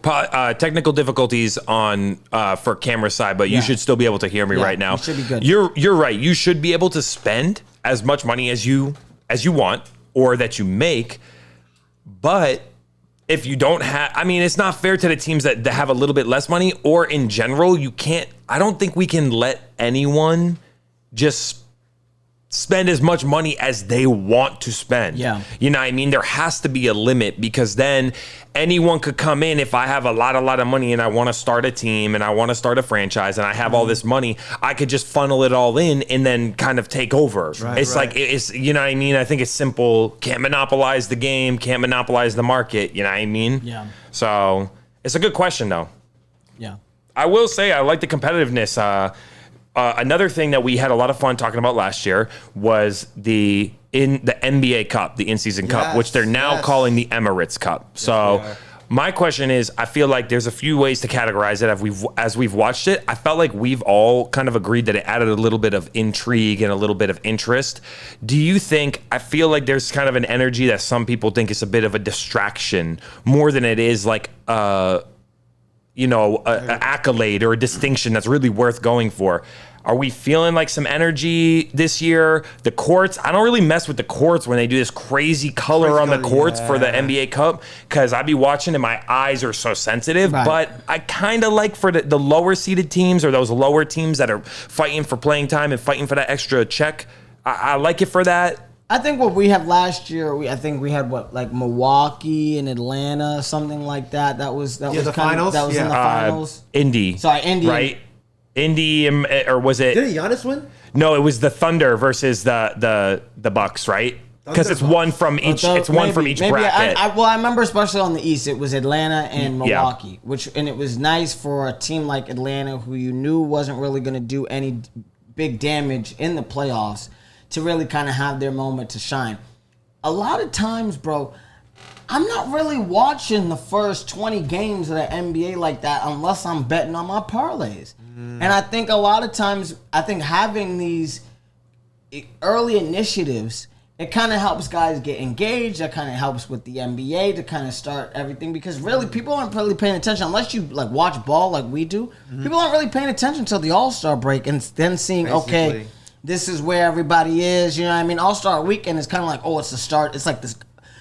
Technical difficulties on for camera side, but you should still be able to hear me right now. Should be good. You're right. You should be able to spend as much money as you want or that you make. But if you don't have, I mean, it's not fair to the teams that have a little bit less money, or in general, I don't think we can let anyone just spend as much money as they want to spend. Yeah. You know what I mean? There has to be a limit, because then anyone could come in. If I have a lot of money and I want to start a team and I want to start a franchise and I have all this money, I could just funnel it all in and then kind of take over. Like, it's, you know what I mean? I think it's simple. Can't monopolize the game, can't monopolize the market. You know what I mean? Yeah. So it's a good question though. Yeah. I will say I like the competitiveness. Another thing that we had a lot of fun talking about last year was the NBA Cup, the in-season cup, which they're now calling the Emirates Cup. So My question is, I feel like there's a few ways to categorize it as we've watched it. I felt like we've all kind of agreed that it added a little bit of intrigue and a little bit of interest. Do you think, I feel like there's kind of an energy that some people think is a bit of a distraction more than it is like an accolade or a distinction that's really worth going for. Are we feeling like some energy this year? The courts, I don't really mess with the courts when they do this crazy color on the courts for the NBA Cup because I be watching and my eyes are so sensitive. Right. But I kind of like for the lower seeded teams or those lower teams that are fighting for playing time and fighting for that extra check. I like it for that. I think what we had last year, I think we had Milwaukee and Atlanta, something like that. That was the kind finals? Of, that was in the finals. Indy. Sorry, Indy. Right? Indy, or was it? Didn't Giannis win? No, it was the Thunder versus the Bucks, right? Because it's one from each. It's one from each bracket. I remember especially on the East, it was Atlanta and Milwaukee, and it was nice for a team like Atlanta, who you knew wasn't really going to do any big damage in the playoffs, to really kind of have their moment to shine. A lot of times, bro, I'm not really watching the first 20 games of the NBA like that unless I'm betting on my parlays. And I think a lot of times, having these early initiatives, it kind of helps guys get engaged. That kind of helps with the NBA to kind of start everything, because really people aren't really paying attention unless you like watch ball like we do. Mm-hmm. People aren't really paying attention until the All-Star break and then seeing, okay, this is where everybody is. You know what I mean? All-Star weekend is kind of like, oh, it's the start. It's like this.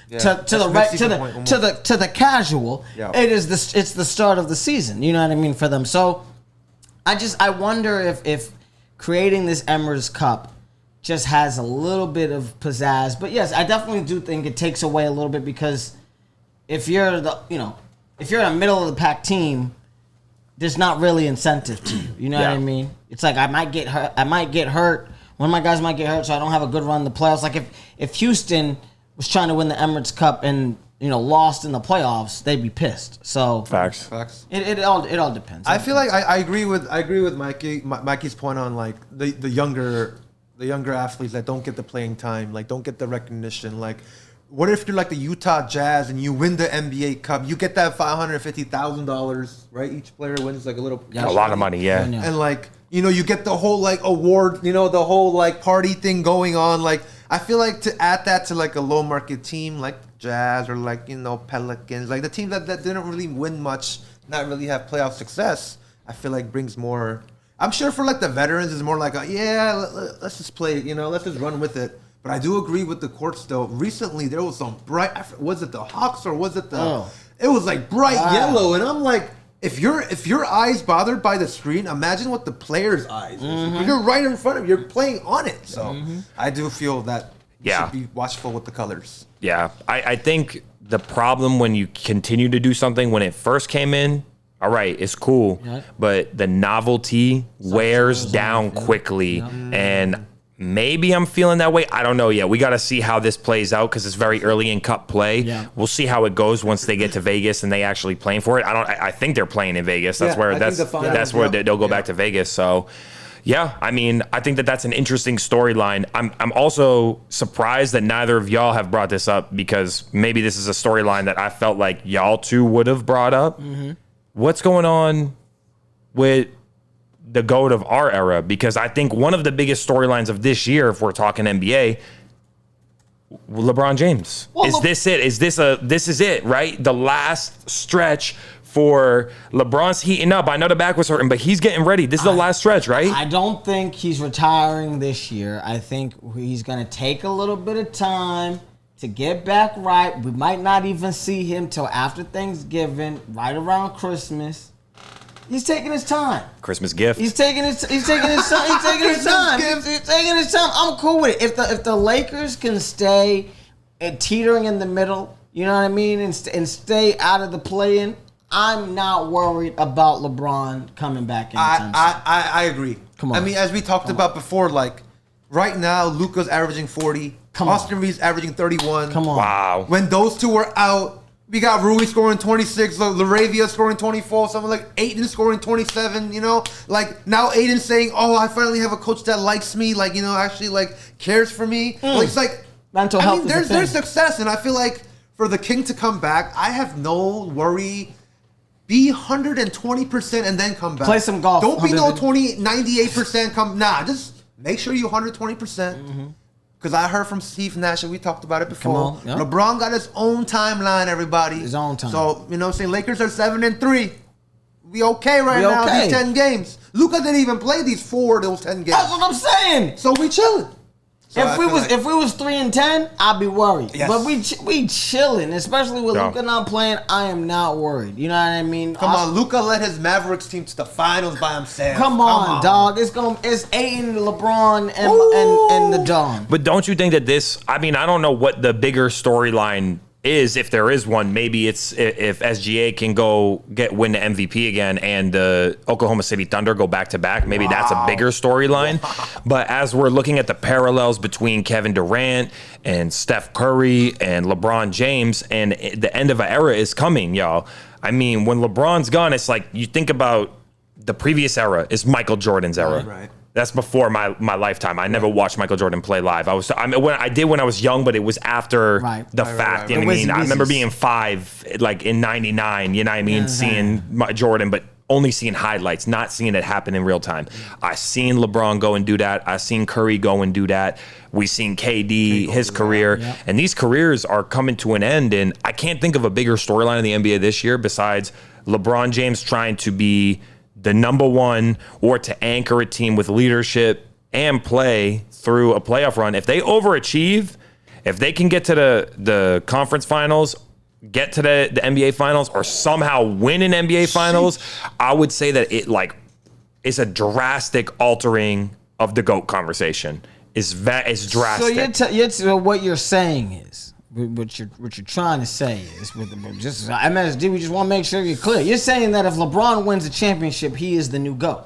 Yeah, to the casual, it's the start of the season. You know what I mean, for them. So I wonder if creating this Emirates Cup just has a little bit of pizzazz. But yes, I definitely do think it takes away a little bit, because if you're a middle of the pack team, there's not really incentive to you. You know what I mean? It's like I might get hurt. One of my guys might get hurt, so I don't have a good run in the playoffs. Like if Houston was trying to win the Emirates Cup and lost in the playoffs, they'd be pissed. So facts. It all depends. I feel like I agree with Mikey's point on like the younger athletes that don't get the playing time, like don't get the recognition. Like, what if you're like the Utah Jazz and you win the NBA Cup? You get that $550,000, right? Each player wins like a little a lot of money, yeah. And like you get the whole like award, the whole like party thing going on. Like, I feel like to add that to like a low market team like Jazz or like Pelicans, like the team that didn't really win much, not really have playoff success, I feel like brings more. I'm sure for like the veterans, it's more like let's just play, let's just run with it. But I do agree with the courts though. Recently there was some bright. Was it the Hawks or was it the? It was like bright yellow, and I'm like, if your eyes bothered by the screen, imagine what the player's eyes is. Mm-hmm. You're right in front of you. You're playing on it. So I do feel that you should be watchful with the colors. Yeah, I think the problem when you continue to do something when it first came in, all right, it's cool, but the novelty wears down quickly, and maybe I'm feeling that way. I don't know yet. We got to see how this plays out because it's very early in Cup play. Yeah. We'll see how it goes once they get to Vegas and they actually playing for it. I think they're playing in Vegas. That's where they'll go back to Vegas. So. Yeah, I mean, I think that's an interesting storyline. I'm also surprised that neither of y'all have brought this up, because maybe this is a storyline that I felt like y'all two would have brought up. Mm-hmm. What's going on with the GOAT of our era? Because I think one of the biggest storylines of this year, if we're talking NBA, LeBron James. This it? This is it, right? The last stretch for LeBron's heating up. I know the back was hurting, but he's getting ready. This is the last stretch, right? I don't think he's retiring this year. I think he's going to take a little bit of time to get back right. We might not even see him till after Thanksgiving, right around Christmas. He's taking his time. Christmas gift. He's taking his time. He's taking his time. I'm cool with it. If the Lakers can stay teetering in the middle, you know what I mean, and stay out of the play-in, I'm not worried about LeBron coming back anytime soon. I agree. Come on. I mean, as we talked about before, like right now, Luka's averaging 40. Austin Reeves averaging 31. Come on. Wow. When those two were out, we got Rui scoring 26, Laravia scoring 24, someone like Ayton scoring 27, Like now Ayton's saying, oh, I finally have a coach that likes me, actually cares for me. Like, it's like mental health. there's success, and I feel like for the King to come back, I have no worry. Be 120% and then come back. Play some golf. Don't be no 98% come. Nah, just make sure you 120%. Because I heard from Steve Nash, and we talked about it before. Yep. LeBron got his own timeline, everybody. His own time. So, you know what I'm saying? Lakers are 7-3. We okay right now, okay. these 10 games. Luka didn't even play these 4 of those 10 games. That's what I'm saying. So we chilling. So If we was 3-10, I'd be worried. Yes. But we chilling, especially with Luka not playing. I am not worried. You know what I mean? Come on, Luka led his Mavericks team to the finals by himself. Come on, dog. It's Aiden, LeBron, and the Don. But don't you think that this? I mean, I don't know what the bigger storyline is, if there is one. Maybe it's if SGA can win the MVP again, and the Oklahoma City Thunder go back to back. Maybe that's a bigger storyline. But as we're looking at the parallels between Kevin Durant and Steph Curry and LeBron James, and the end of an era is coming, y'all. I mean, when LeBron's gone, it's like you think about the previous era is Michael Jordan's era. Right. That's before my lifetime. I never watched Michael Jordan play live. I did when I was young, but it was after the fact. You know what I mean? I remember being 5, like in '99. You know what I mean? Seeing Jordan, but only seeing highlights, not seeing it happen in real time. I seen LeBron go and do that. I seen Curry go and do that. We seen KD, his career, and these careers are coming to an end. And I can't think of a bigger storyline in the NBA this year besides LeBron James trying to be the number one, or to anchor a team with leadership and play through a playoff run. If they overachieve, if they can get to the conference finals, get to the NBA finals, or somehow win an NBA finals, I would say that it's a drastic altering of the GOAT conversation. It's drastic. So what you're saying is, what you're trying to say is, with just MSD, we just want to make sure you're clear. You're saying that if LeBron wins a championship, he is the new GOAT.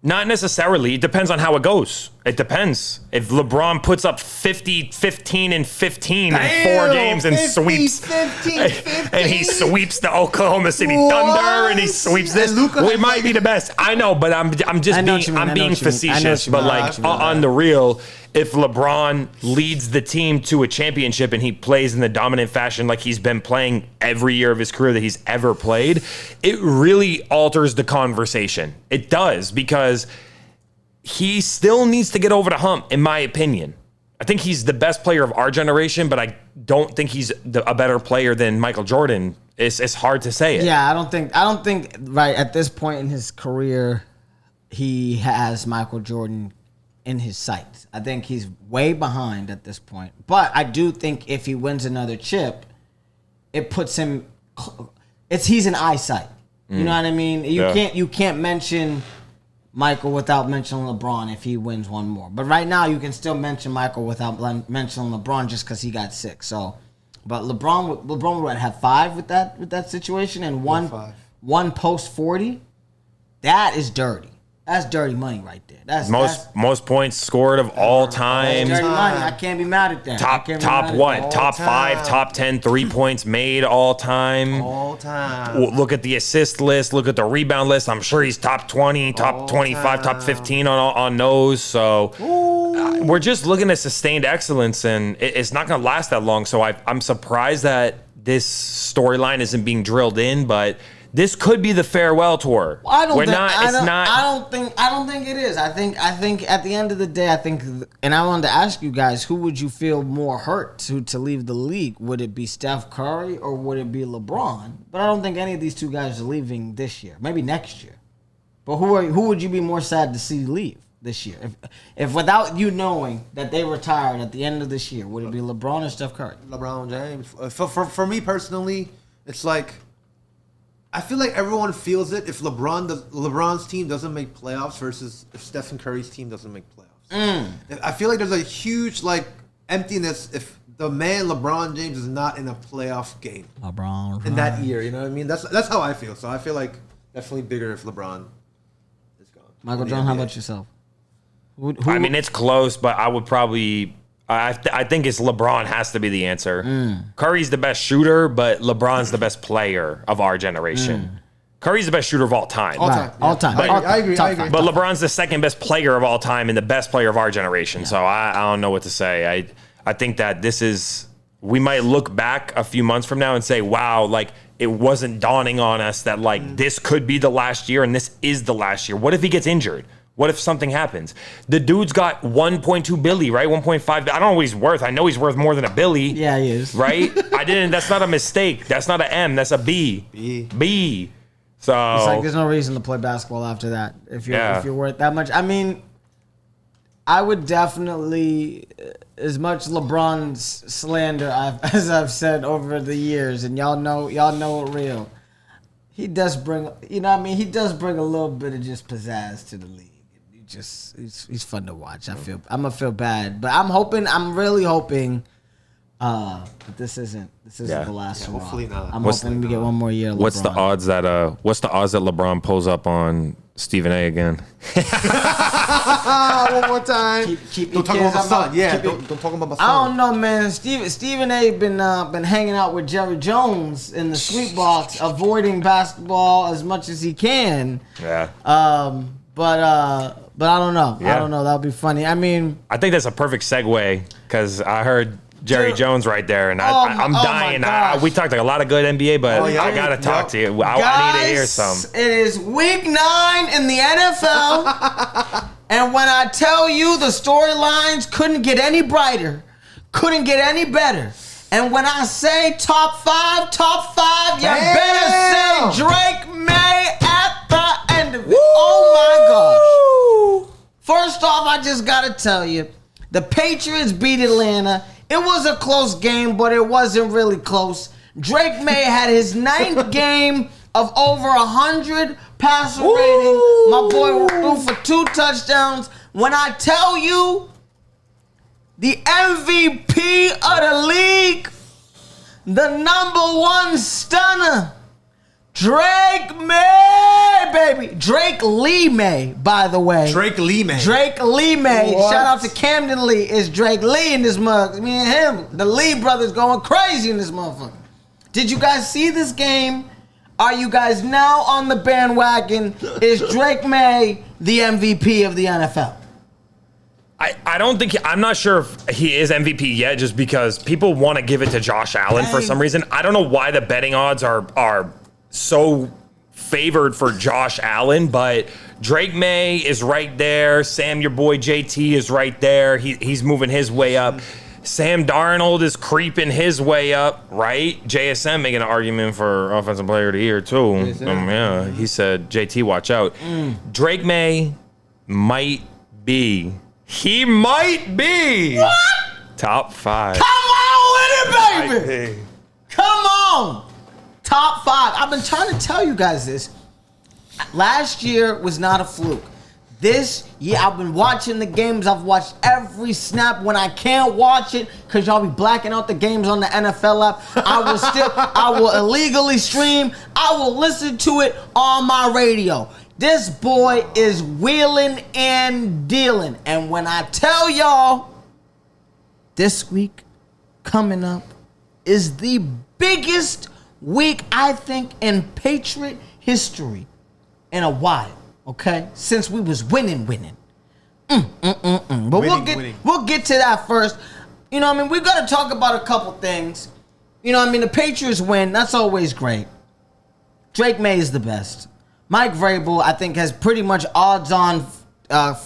Not necessarily. It depends on how it goes. It depends. If LeBron puts up 50, 15, and 15 in 4 games and 50, sweeps, 15. and he sweeps the Oklahoma City Thunder, and he sweeps this, it might be the best. I know, but I'm being facetious. But on the real, if LeBron leads the team to a championship and he plays in the dominant fashion like he's been playing every year of his career that he's ever played, it really alters the conversation. It does, because he still needs to get over the hump, in my opinion. I think he's the best player of our generation, but I don't think he's a better player than Michael Jordan. It's hard to say it. Yeah, I don't think right at this point in his career he has Michael Jordan in his sights. I think he's way behind at this point. But I do think if he wins another chip, it puts him. He's in eyesight. You know what I mean? You can't mention Michael without mentioning LeBron if he wins one more. But right now you can still mention Michael without mentioning LeBron just because he got sick. So, but LeBron would have 5 with that situation, and one post 40. That is dirty. That's dirty money right there. That's most points scored of all time. Dirty money. I can't be mad at that. Top 5, top 10 3 points made all time. All time. Look at the assist list. Look at the rebound list. I'm sure he's top 20, top 25, top 15 on those. So we're just looking at sustained excellence, and it's not going to last that long. So I'm surprised that this storyline isn't being drilled in, but this could be the farewell tour. I don't think it is. I think at the end of the day, and I wanted to ask you guys, who would you feel more hurt to leave the league? Would it be Steph Curry or would it be LeBron? But I don't think any of these two guys are leaving this year. Maybe next year. But who would you be more sad to see leave this year? If without you knowing that they retired at the end of this year, would it be LeBron or Steph Curry? LeBron James. For me personally, it's like, I feel like everyone feels it if LeBron's team doesn't make playoffs versus if Stephen Curry's team doesn't make playoffs. I feel like there's a huge emptiness if the man LeBron James is not in a playoff game in that year. You know what I mean? That's how I feel. So I feel like definitely bigger if LeBron is gone. Michael John, how about yourself? I mean, it's close, but I would probably. I think it's LeBron has to be the answer. Curry's the best shooter, but LeBron's the best player of our generation. Curry's the best shooter of all time. All time. I agree. But LeBron's the second best player of all time and the best player of our generation. Yeah. So I don't know what to say. I think that this is we might look back a few months from now and say, wow, like it wasn't dawning on us that like this could be the last year and this is the last year. What if he gets injured? What if something happens? The dude's got 1.2 billy, right? 1.5. I don't know what he's worth. I know he's worth more than a billy. Yeah, he is. Right? That's not a mistake. That's not an M. That's a B. B. So it's like there's no reason to play basketball after that if you're worth that much. I mean, I would definitely, as much LeBron slander as I've said over the years, and y'all know it real. He does bring, he does bring a little bit of just pizzazz to the league. He's fun to watch. I'm gonna feel bad, but I'm really hoping that this isn't the last one. Hopefully not. I'm hoping we get one more year. What's the odds that LeBron pulls up on Stephen A again? One more time. Don't talk about my son. Yeah, don't talk about my son. I don't know, man. Stephen A. been hanging out with Jerry Jones in the sweet box, avoiding basketball as much as he can. Yeah. But I don't know. Yeah. I don't know. That would be funny. I mean, I think that's a perfect segue because I heard Jerry Jones right there, and I'm dying. We talked like a lot of good NBA, but I gotta talk to you. I need to hear some. It is week 9 in the NFL, and when I tell you the storylines couldn't get any brighter, couldn't get any better, and when I say top 5, you better say Drake May at the end of it. Woo! Oh my gosh! First off, I just gotta tell you, the Patriots beat Atlanta. It was a close game, but it wasn't really close. Drake May had his 9th game of over 100 passer rating. My boy threw for 2 touchdowns. When I tell you, the MVP of the league, the number 1 stunner, Drake May, baby. Drake Lee May, by the way. Drake Lee May. What? Shout out to Camden Lee. It's Drake Lee in this mug. Me and him, the Lee brothers, going crazy in this motherfucker. Did you guys see this game? Are you guys now on the bandwagon? Is Drake May the MVP of the NFL? I don't think I'm not sure if he is MVP yet, just because people want to give it to Josh Allen for some reason. I don't know why the betting odds are so favored for Josh Allen, but Drake May is right there. Sam, your boy JT, is right there. He's moving his way up. Sam Darnold is creeping his way up, right? JSM making an argument for Offensive Player of the Year, too. He said, JT, watch out. Drake May might be what? Top 5. Come on with it, baby. Come on. Top 5. I've been trying to tell you guys this. Last year was not a fluke. This year, I've been watching the games. I've watched every snap. When I can't watch it, because y'all be blacking out the games on the NFL app, I will illegally stream. I will listen to it on my radio. This boy is wheeling and dealing. And when I tell y'all, this week coming up is the biggest week, I think, in Patriot history in a while, okay? Since we was winning. But we'll get to that first. You know what I mean? We've got to talk about a couple things. You know what I mean? The Patriots win. That's always great. Drake May is the best. Mike Vrabel, I think, has pretty much odds-on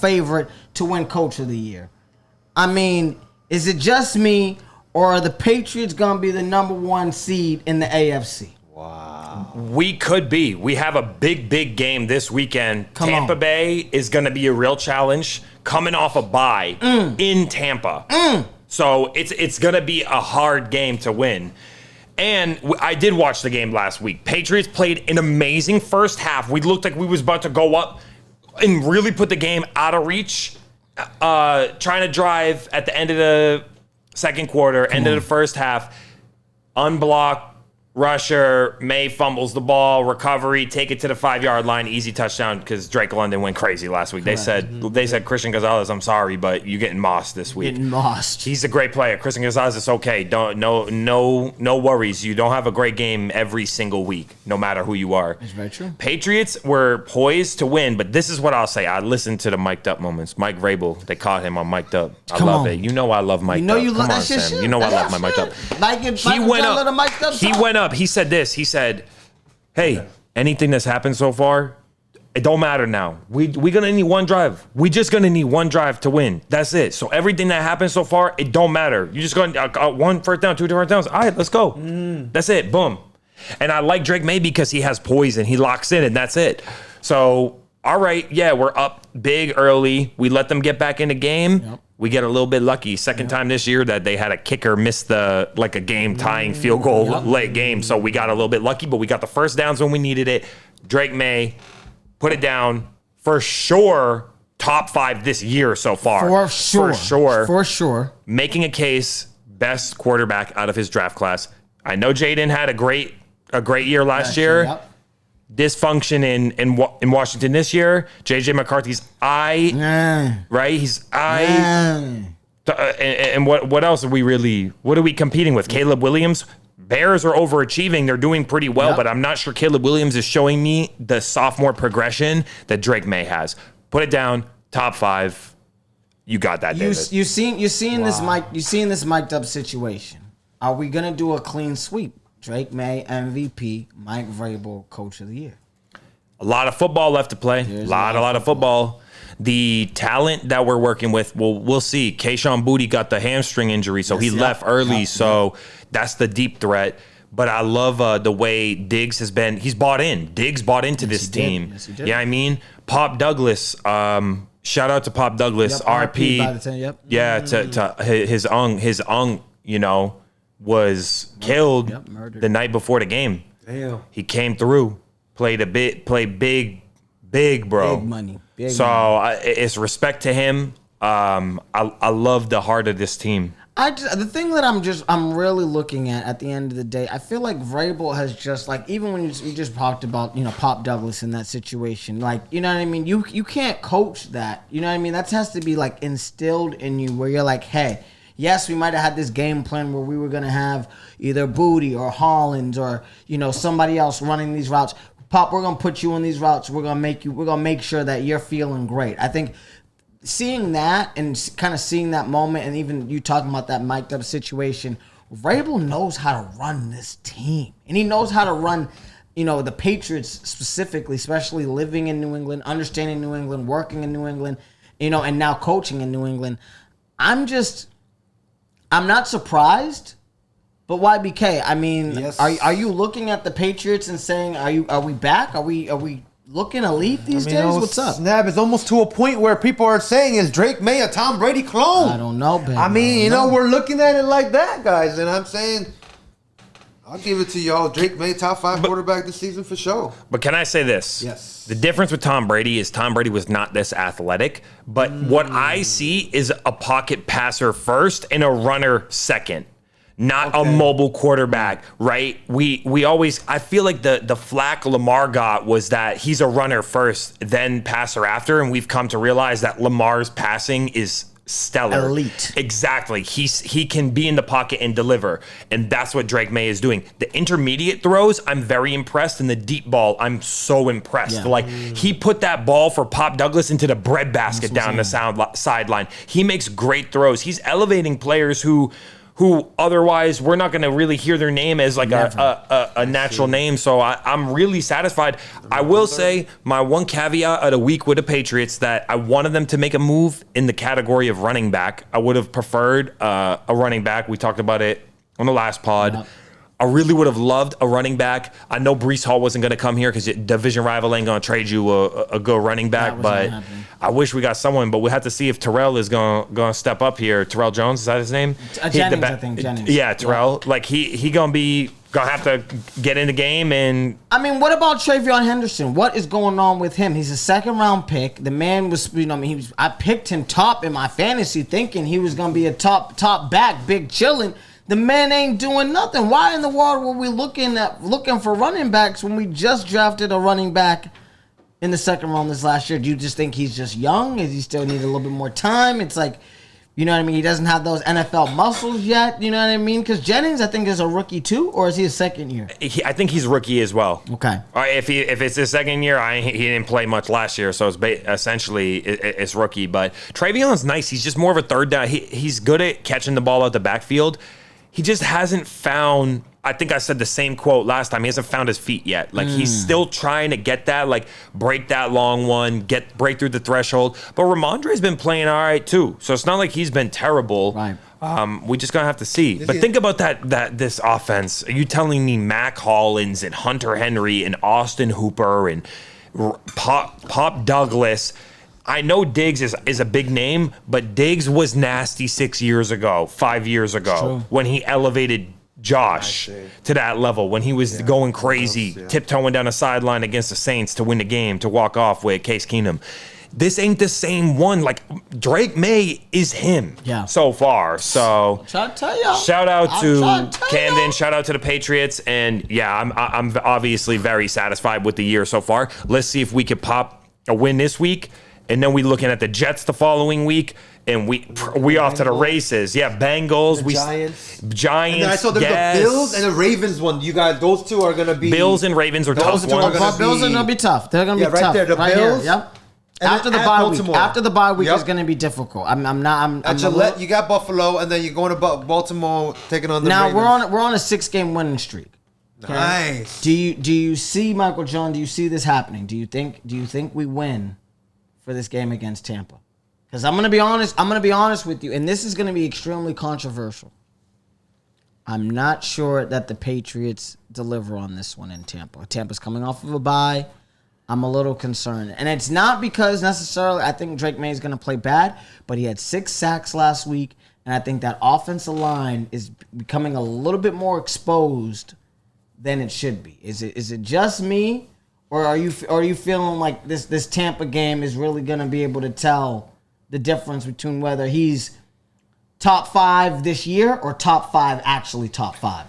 favorite to win Coach of the Year. I mean, is it just me, or are the Patriots going to be the number 1 seed in the AFC? Wow. We could be. We have a big game this weekend. Tampa Bay is going to be a real challenge coming off a bye in Tampa. So it's going to be a hard game to win. And I did watch the game last week. Patriots played an amazing first half. We looked like we was about to go up and really put the game out of reach. Trying to drive at the end of the second quarter, end of the first half, unblocked rusher. Maye fumbles the ball, recovery, take it to the 5-yard line, easy touchdown because Drake London went crazy last week. They said Christian Gonzalez, I'm sorry, but you're getting mossed this week. Getting mossed. He's a great player. Christian Gonzalez is okay. No worries. You don't have a great game every single week, no matter who you are. That's very true. Patriots were poised to win, but this is what I'll say. I listened to the mic'd up moments. Mike Vrabel, they caught him on mic'd up. I love it. You know I love mic'd up. You love that shit. Sam. You know I love my mic'd up. He went up. He said this. He said, hey, anything that's happened so far, it don't matter now. We're going to need one drive. We just going to need one drive to win. That's it. So everything that happened so far, it don't matter. You just going to one first down, 2 first downs. All right, let's go. That's it. Boom. And I like Drake Maye because he has poise and he locks in and that's it. So, all right, yeah, we're up big early. We let them get back in the game. Yep. We get a little bit lucky. Second time this year that they had a kicker miss a game-tying field goal late game. So we got a little bit lucky, but we got the first downs when we needed it. Drake Maye, put it down. For sure, top 5 this year so far. For sure. Making a case, best quarterback out of his draft class. I know Jaden had a great year last year. Yep. Dysfunction in Washington this year. JJ McCarthy's eye, right? He's eye. And what else are we competing with? Caleb Williams. Bears are overachieving. They're doing pretty well, but I'm not sure Caleb Williams is showing me the sophomore progression that Drake Maye has. Put it down, top 5. You got that, David. You seeing this mic'd up situation. Are we gonna do a clean sweep? Drake Maye, MVP, Mike Vrabel, Coach of the Year. A lot of football left to play. A lot of football. The talent that we're working with, we'll see. Kayshon Boutte got the hamstring injury, so he left early. So that's the deep threat. But I love the way Diggs has been. He's bought in. Diggs bought into this team. Yes, he did. Yeah, I mean, Pop Douglas. Shout out to Pop Douglas. RP. By the 10, yep. Yeah, to his ung, was killed the night before the game. Damn. He came through, played big, bro. Big money. It's respect to him. I love the heart of this team. The thing that I'm really looking at the end of the day, I feel like Vrabel has just even when you just talked about Pop Douglas in that situation, you know what I mean. You can't coach that. You know what I mean. That has to be instilled in you, where you're like, hey. Yes, we might have had this game plan where we were going to have either Boutte or Hollins or, somebody else running these routes. Pop, we're going to put you on these routes. We're going to make sure that you're feeling great. I think seeing that and kind of seeing that moment, and even you talking about that mic'd up situation, Vrabel knows how to run this team. And he knows how to run, the Patriots specifically, especially living in New England, understanding New England, working in New England, and now coaching in New England. I'm not surprised, but YBK, I mean, yes. Are you looking at the Patriots and saying, are we back? Are we looking elite these days? What's up? Snap, it's almost to a point where people are saying, is Drake Maye a Tom Brady clone? I don't know, baby. I mean, we're looking at it like that, guys, and I'm saying, I'll give it to y'all. Drake Maye, top 5 quarterback this season for sure. But can I say this? Yes. The difference with Tom Brady is Tom Brady was not this athletic, but what I see is a pocket passer first and a runner second. Not a mobile quarterback, right? We always, I feel like the flack Lamar got was that he's a runner first, then passer after, and we've come to realize that Lamar's passing is stellar. Elite. Exactly. He can be in the pocket and deliver, and that's what Drake Maye is doing. The intermediate throws, I'm very impressed, and the deep ball, I'm so impressed. Yeah. He put that ball for Pop Douglas into the breadbasket down the sideline. He makes great throws. He's elevating players who otherwise we're not going to really hear their name as a natural name. So I'm really satisfied. I will say my one caveat of the week with the Patriots that I wanted them to make a move in the category of running back. I would have preferred a running back. We talked about it on the last pod. Yeah. I really would have loved a running back. I know Breece Hall wasn't going to come here because division rival ain't going to trade you a good running back, but I wish we got someone. But we have to see if Terrell is going to step up here. Terrell Jones, is that his name? Jennings, I think. Jennings. Yeah, Terrell. Yeah. He going to have to get in the game. And I mean, what about Travion Henderson? What is going on with him? He's a second-round pick. The man was, I picked him top in my fantasy thinking he was going to be a top back, big chillin'. The man ain't doing nothing. Why in the world were we looking for running backs when we just drafted a running back in the second round this last year? Do you just think he's just young? Does he still need a little bit more time? It's like, you know what I mean? He doesn't have those NFL muscles yet. You know what I mean? Because Jennings, I think, is a rookie too, or is he a second year? I think he's rookie as well. Okay. If it's his second year, he didn't play much last year, so essentially it's rookie. But Trayvon's nice. He's just more of a third down. He's good at catching the ball out the backfield. He just hasn't found. I think I said the same quote last time. He hasn't found his feet yet. Like he's still trying to get that, like break that long one, break through the threshold. But Ramondre's been playing all right too. So it's not like he's been terrible. Right. We just gonna have to see. But think about this offense. Are you telling me Mac Hollins and Hunter Henry and Austin Hooper and Pop Douglas? I know Diggs is a big name, but Diggs was nasty 5 years ago when he elevated Josh to that level, when he was going crazy, tiptoeing down a sideline against the Saints to win the game, to walk off with Case Keenum. This ain't the same one. Like Drake Maye is him so far. So shout out to Camden, shout out to the Patriots, and I'm obviously very satisfied with the year so far. Let's see if we could pop a win this week. And then we looking at the Jets the following week, and we off to the races. Yeah, Bengals, Giants. And then I saw the Bills and the Ravens one. You guys, those two are gonna be Bills and Ravens are tough ones. Bills are gonna be tough. They're gonna be right tough. there. The Bills. Here. Yep. And after the bye week is gonna be difficult. At Gillette, you got Buffalo, and then you're going to Baltimore, taking on the now Ravens. we're on a 6-game winning streak. Okay? Nice. Do you see Michael John? Do you see this happening? Do you think we win for this game against Tampa? Because I'm gonna be honest with you, and this is gonna be extremely controversial. I'm not sure that the Patriots deliver on this one in Tampa. Tampa's coming off of a bye. I'm a little concerned. And it's not because necessarily I think Drake Maye is gonna play bad, but he had 6 sacks last week, and I think that offensive line is becoming a little bit more exposed than it should be. Is it just me? Or are you feeling like this Tampa game is really going to be able to tell the difference between whether he's top 5 this year or top 5 actually top 5?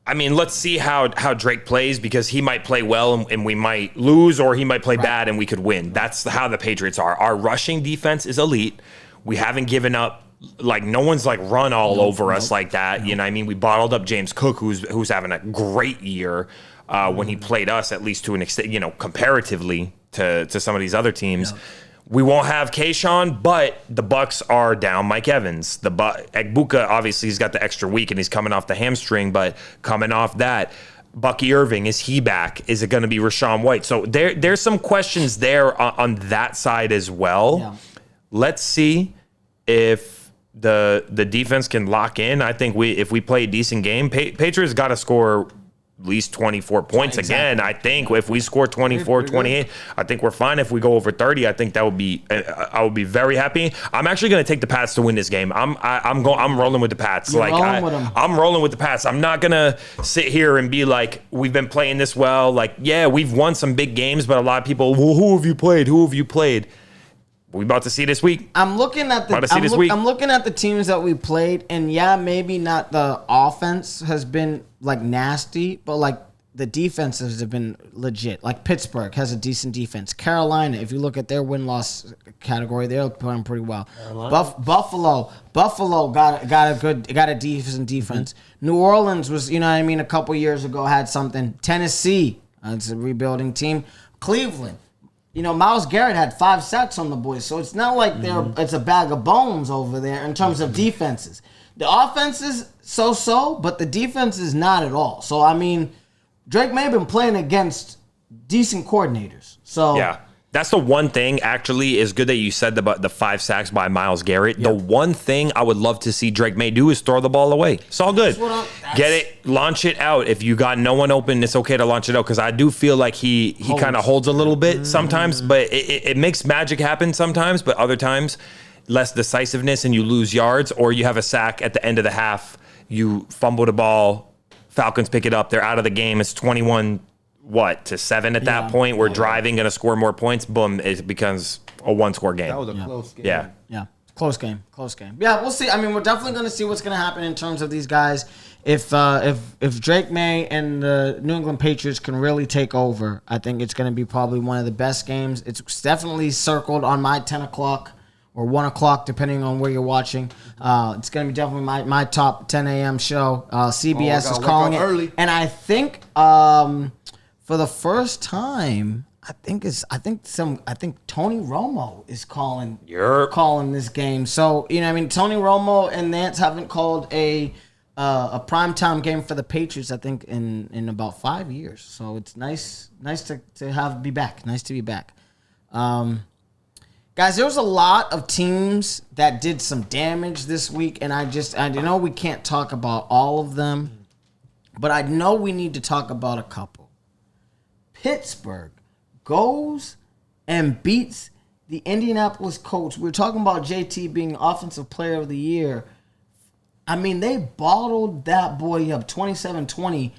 I mean, let's see how Drake plays, because he might play well and we might lose, or he might play bad and we could win. That's how the Patriots are. Our rushing defense is elite. We haven't given up. Like, no one's like run all over us like that. You know what I mean? We bottled up James Cook, who's having a great year. When he played us, at least to an extent, comparatively to some of these other teams. Yeah. We won't have Kayshawn, but the Bucs are down Mike Evans. Egbuka, obviously, he's got the extra week and he's coming off the hamstring, but coming off that, Bucky Irving, is he back? Is it going to be Rashawn White? So there's some questions there on that side as well. Yeah. Let's see if the defense can lock in. I think if we play a decent game, Patriots got to score at least 24 points again. I think if we score 24, 28, I think we're fine. If we go over 30, I think I would be very happy. I'm actually going to take the Pats to win this game. I'm rolling with the Pats. I'm rolling with the Pats. I'm not going to sit here and be like, we've been playing this well. Like, yeah, we've won some big games, but a lot of people, well, who have you played? We about to see this week. I'm looking at the teams that we played, and maybe not the offense has been like nasty, but like the defenses have been legit. Like Pittsburgh has a decent defense. Carolina, if you look at their win-loss category, they're playing pretty well. Buffalo got a decent defense. New Orleans was, a couple years ago had something. Tennessee, it's a rebuilding team. Cleveland. Myles Garrett had 5 sacks on the boys, so it's not like it's a bag of bones over there in terms of defenses. The offense is so-so, but the defense is not at all. So, Drake may have been playing against decent coordinators. So yeah. That's the one thing, actually, is good that you said about the 5 sacks by Myles Garrett. Yep. The one thing I would love to see Drake Maye do is throw the ball away. It's all good. Get it, launch it out. If you got no one open, it's okay to launch it out, because I do feel like he kind of holds a little bit sometimes, but it makes magic happen sometimes, but other times, less decisiveness and you lose yards, or you have a sack at the end of the half, you fumble the ball, Falcons pick it up, they're out of the game, it's 21-7 at that point. We're driving, going to score more points. Boom, it becomes a 1-score game. That was a close game. Yeah. Yeah. Close game. Yeah, we'll see. I mean, we're definitely going to see what's going to happen in terms of these guys. If Drake Maye and the New England Patriots can really take over, I think it's going to be probably one of the best games. It's definitely circled on my 10 o'clock or 1 o'clock, depending on where you're watching. It's going to be definitely my top 10 a.m. show. CBS is calling it early. And I think for the first time, I think Tony Romo is calling this game. So, Tony Romo and Nance haven't called a primetime game for the Patriots, I think, in about 5 years. So it's nice to be back. Nice to be back. Guys, there was a lot of teams that did some damage this week, and I know we can't talk about all of them, but I know we need to talk about a couple. Pittsburgh goes and beats the Indianapolis Colts. We were talking about JT being Offensive Player of the Year. I mean, they bottled that boy up 27-20.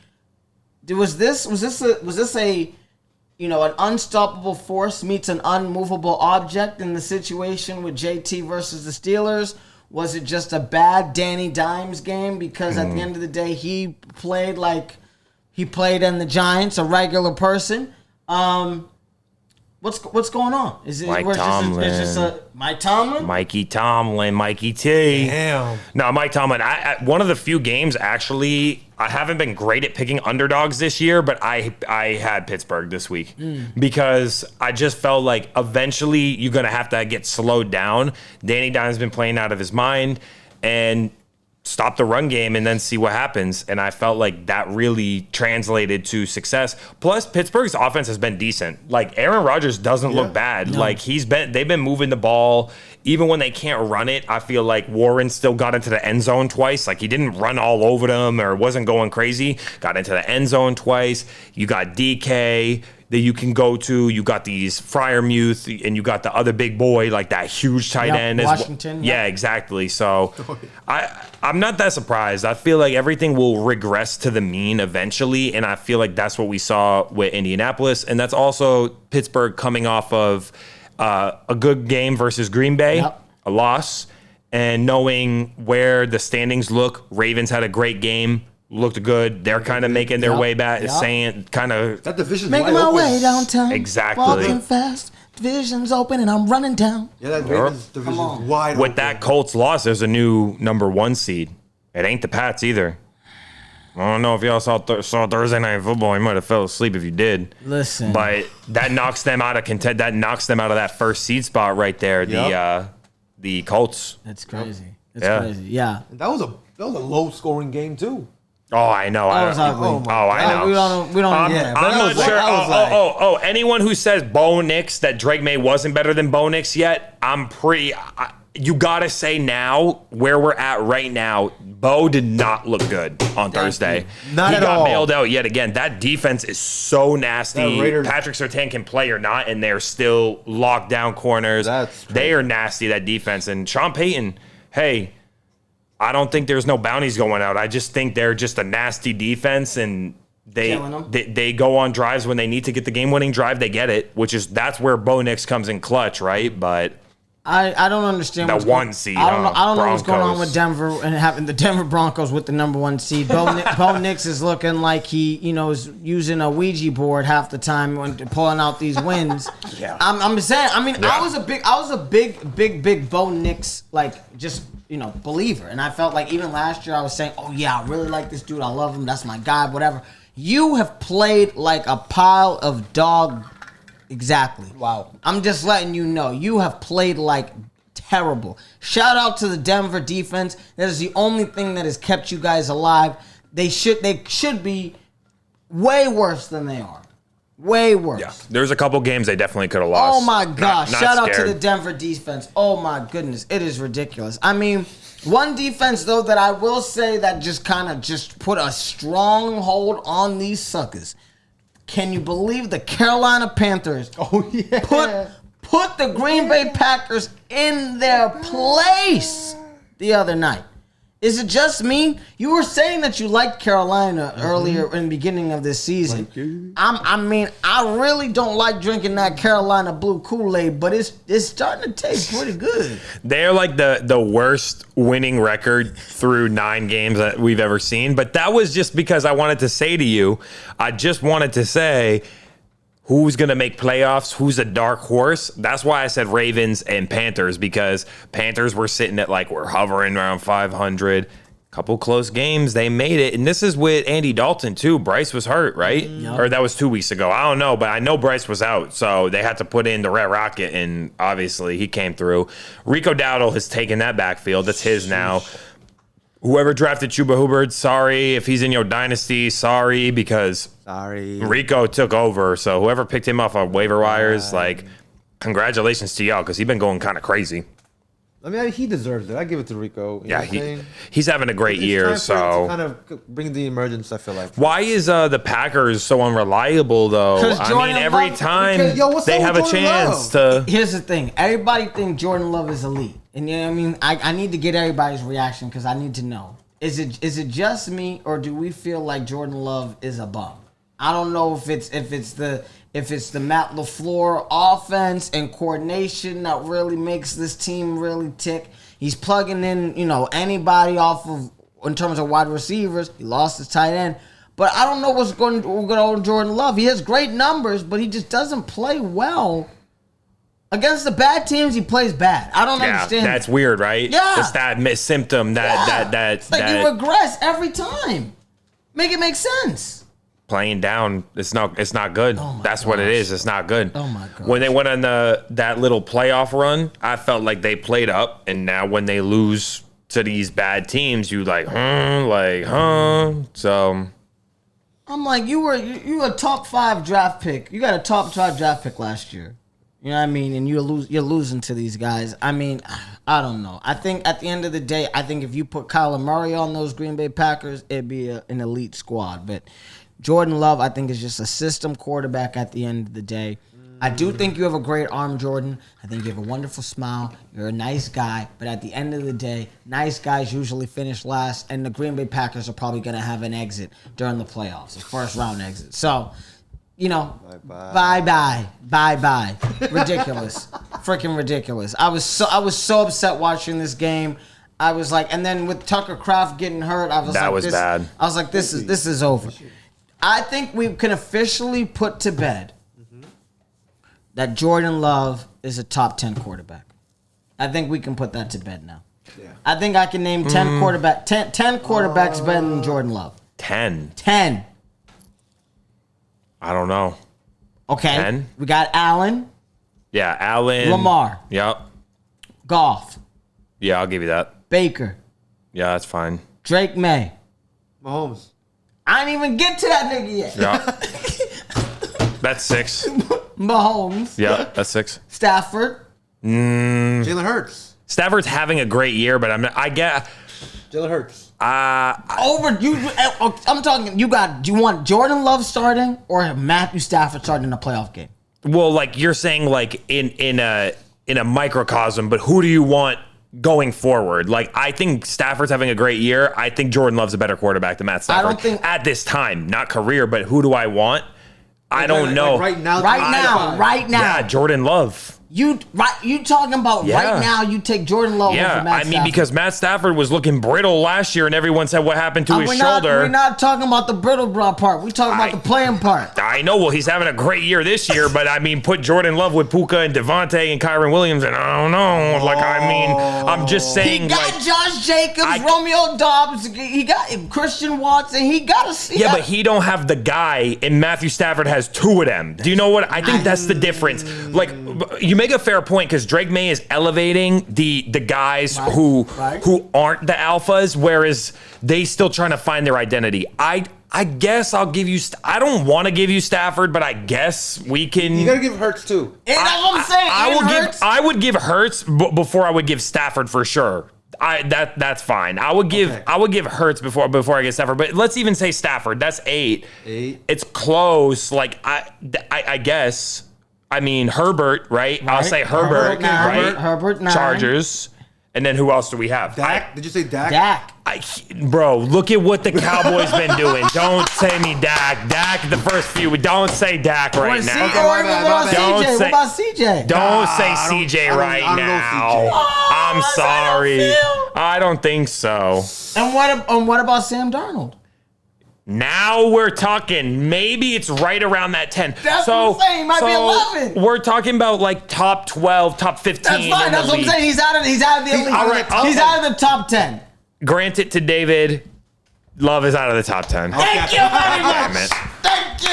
Was this a an unstoppable force meets an unmovable object in the situation with JT versus the Steelers? Was it just a bad Danny Dimes game? Because at the end of the day, he played like he played in the Giants, a regular person. What's going on? Is it Mike Tomlin? It's just a Mike Tomlin? Mikey Tomlin, Mikey T. Damn. No, Mike Tomlin. I one of the few games actually. I haven't been great at picking underdogs this year, but I had Pittsburgh this week because I just felt like eventually you're gonna have to get slowed down. Danny Dimes been playing out of his mind, and stop the run game and then see what happens. And I felt like that really translated to success. Plus, Pittsburgh's offense has been decent. Like, Aaron Rodgers doesn't look bad. No. Like, they've been moving the ball. Even when they can't run it, I feel like Warren still got into the end zone twice. Like, he didn't run all over them or wasn't going crazy. Got into the end zone twice. You got DK that you can go to. You got these Freiermuth, and you got the other big boy, like that huge tight end. Washington. Yeah, exactly. So I'm not that surprised. I feel like everything will regress to the mean eventually, and I feel like that's what we saw with Indianapolis, and that's also Pittsburgh coming off of a good game versus Green Bay, a loss, and knowing where the standings look. Ravens had a great game. Looked good. They're kind of making their way back, saying kind of that division's making my way downtown. Exactly. Walking fast. Division's open and I'm running down. Yeah, that Ravens division's wide With open. that Colts loss, there's a new number 1 seed. It ain't the Pats either. I don't know if y'all saw Thursday Night Football. You might have fell asleep if you did. Listen, but that knocks them out of content. That knocks them out of that first seed spot right there. The Colts. That's crazy. It's crazy. Yeah. That was a low scoring game too. Oh, I know. I know. We don't. I'm not sure. Anyone who says Bo Nix that Drake Maye wasn't better than Bo Nix yet, you gotta say now where we're at right now. Bo did not look good on Thursday. Not at all. He got bailed out yet again. That defense is so nasty. Patrick Surtain can play or not, and they're still locked down corners. They are nasty, that defense. And Sean Payton, hey, I don't think there's no bounties going out. I just think they're just a nasty defense, and they go on drives when they need to get the game-winning drive. They get it, that's where Bo Nix comes in clutch, right? But I don't understand the 1 seed. I don't know what's going on with Denver and having the Denver Broncos with the number 1 seed. Bo Nix is looking like he is using a Ouija board half the time when pulling out these wins. Yeah. I'm saying. I mean, I was a big Bo Nix believer, and I felt like even last year I was saying, oh yeah, I really like this dude. I love him. That's my guy. Whatever. You have played like a pile of dog. Exactly. Wow. I'm just letting you know. You have played like terrible. Shout out to the Denver defense. That is the only thing that has kept you guys alive. They should be way worse than they are. Way worse. Yeah. There's a couple games they definitely could have lost. Oh my gosh. Not Shout out scared. to the Denver defense. Oh my goodness. It is ridiculous. I mean, one defense though that I will say that just kind of put a strong hold on these suckers. Can you believe the Carolina Panthers put the Green Bay Packers in their place the other night? Is it just me? You were saying that you liked Carolina earlier in the beginning of this season. I really don't like drinking that Carolina blue Kool-Aid, but it's starting to taste pretty good. They're like the worst winning record through 9 games that we've ever seen. But that was just because I wanted to say to you, who's going to make playoffs? Who's a dark horse? That's why I said Ravens and Panthers, because Panthers were sitting at we're hovering around 500. Couple close games, they made it. And this is with Andy Dalton, too. Bryce was hurt, right? Yep. Or that was 2 weeks ago. I don't know, but I know Bryce was out. So they had to put in the Red Rocket, and obviously he came through. Rico Dowdle has taken that backfield. That's his now. Whoever drafted Chuba Hubbard, sorry. If he's in your dynasty, sorry, because Rico took over. So whoever picked him off of waiver wires, congratulations to y'all, because he's been going kind of crazy. I mean, he deserves it. I give it to Rico. Yeah, he's having a great year. So kind of bring the emergence, I feel like. Why is the Packers so unreliable, though? I mean, every time they have a chance to. Here's the thing. Everybody thinks Jordan Love is elite. And you know what I mean? I need to get everybody's reaction because I need to know. Is it just me, or do we feel like Jordan Love is a bum? I don't know if it's the Matt LaFleur offense and coordination that really makes this team really tick. He's plugging in, anybody off of in terms of wide receivers. He lost his tight end. But I don't know what's going on with Jordan Love. He has great numbers, but he just doesn't play well. Against the bad teams, he plays bad. I don't understand. That's weird, right? Yeah. It's that symptom that you regress every time. Make it make sense. Playing down, it's not good. That's what it is. It's not good. Oh my god. When they went on that little playoff run, I felt like they played up, and now when they lose to these bad teams, you So I'm like, you were a top 5 draft pick. You got a top 5 draft pick last year. You know what I mean? And you're losing to these guys. I mean, I don't know. I think at the end of the day, if you put Kyler Murray on those Green Bay Packers, it'd be an elite squad. But Jordan Love, I think, is just a system quarterback at the end of the day. I do think you have a great arm, Jordan. I think you have a wonderful smile. You're a nice guy. But at the end of the day, nice guys usually finish last. And the Green Bay Packers are probably going to have an exit during the playoffs, a first-round exit. So, bye-bye. Ridiculous. Freaking ridiculous. I was so upset watching this game. I was like, and then with Tucker Kraft getting hurt, I was bad. I was like, this is over. I think we can officially put to bed that Jordan Love is a top 10 quarterback. I think we can put that to bed now. Yeah. I think I can name 10 quarterbacks better than Jordan Love. 10. I don't know. Okay. 10? We got Allen. Yeah, Allen. Lamar. Yep. Goff. Yeah, I'll give you that. Baker. Yeah, that's fine. Drake May. Mahomes. I didn't even get to that nigga yet. Yeah. That's 6. Mahomes. Yeah, that's 6. Stafford. Jalen Hurts. Stafford's having a great year, but I get Jalen Hurts. Over you. I'm talking. Do you want Jordan Love starting or Matthew Stafford starting in a playoff game? Well, you're saying in a microcosm, but who do you want going forward? I think Stafford's having a great year. I think Jordan Love's a better quarterback than Matt Stafford. I don't think at this time, not career, but who do I want? I don't know. Right now. Yeah, Jordan Love. You talking about right now? You take Jordan Love over Matt Stafford. Because Matt Stafford was looking brittle last year, and everyone said what happened to his shoulder. We're not talking about the brittle part. We're talking about the playing part. I know. Well, he's having a great year this year, but put Jordan Love with Puka and Devontae and Kyron Williams, and I don't know. I'm just saying. He got Josh Jacobs, Romeo Dobbs. He got Christian Watson. He got a. Yeah, but he don't have the guy, and Matthew Stafford has 2 of them. Do you know what? I think that's the difference. You make a fair point because Drake May is elevating the guys who aren't the alphas, whereas they still trying to find their identity. I guess I'll give you. I don't want to give you Stafford, but I guess we can. You gotta give Hurts too. And that's what I'm saying. I would give Hurts before I would give Stafford for sure. That's fine. I would give Hurts before I get Stafford. But let's even say Stafford. That's 8. It's close. I guess. Herbert, right? I'll say Herbert, right? Herbert, 9. Chargers. And then who else do we have? Dak? Did you say Dak? Dak. Bro, look at what the Cowboys been doing. Don't say me Dak. Dak, the first few. Don't say Dak right now. What about CJ? Don't say CJ right now. I'm sorry. I don't think so. And what about Sam Darnold? Now we're talking. Maybe it's right around that 10. That's what I'm saying. It might be 11. We're talking about like top 12, top 15. That's fine. That's what I'm saying. He's out of the elite. All right. He's out of the top 10. Grant it to David. Love is out of the top 10. Thank you very much. Thank you.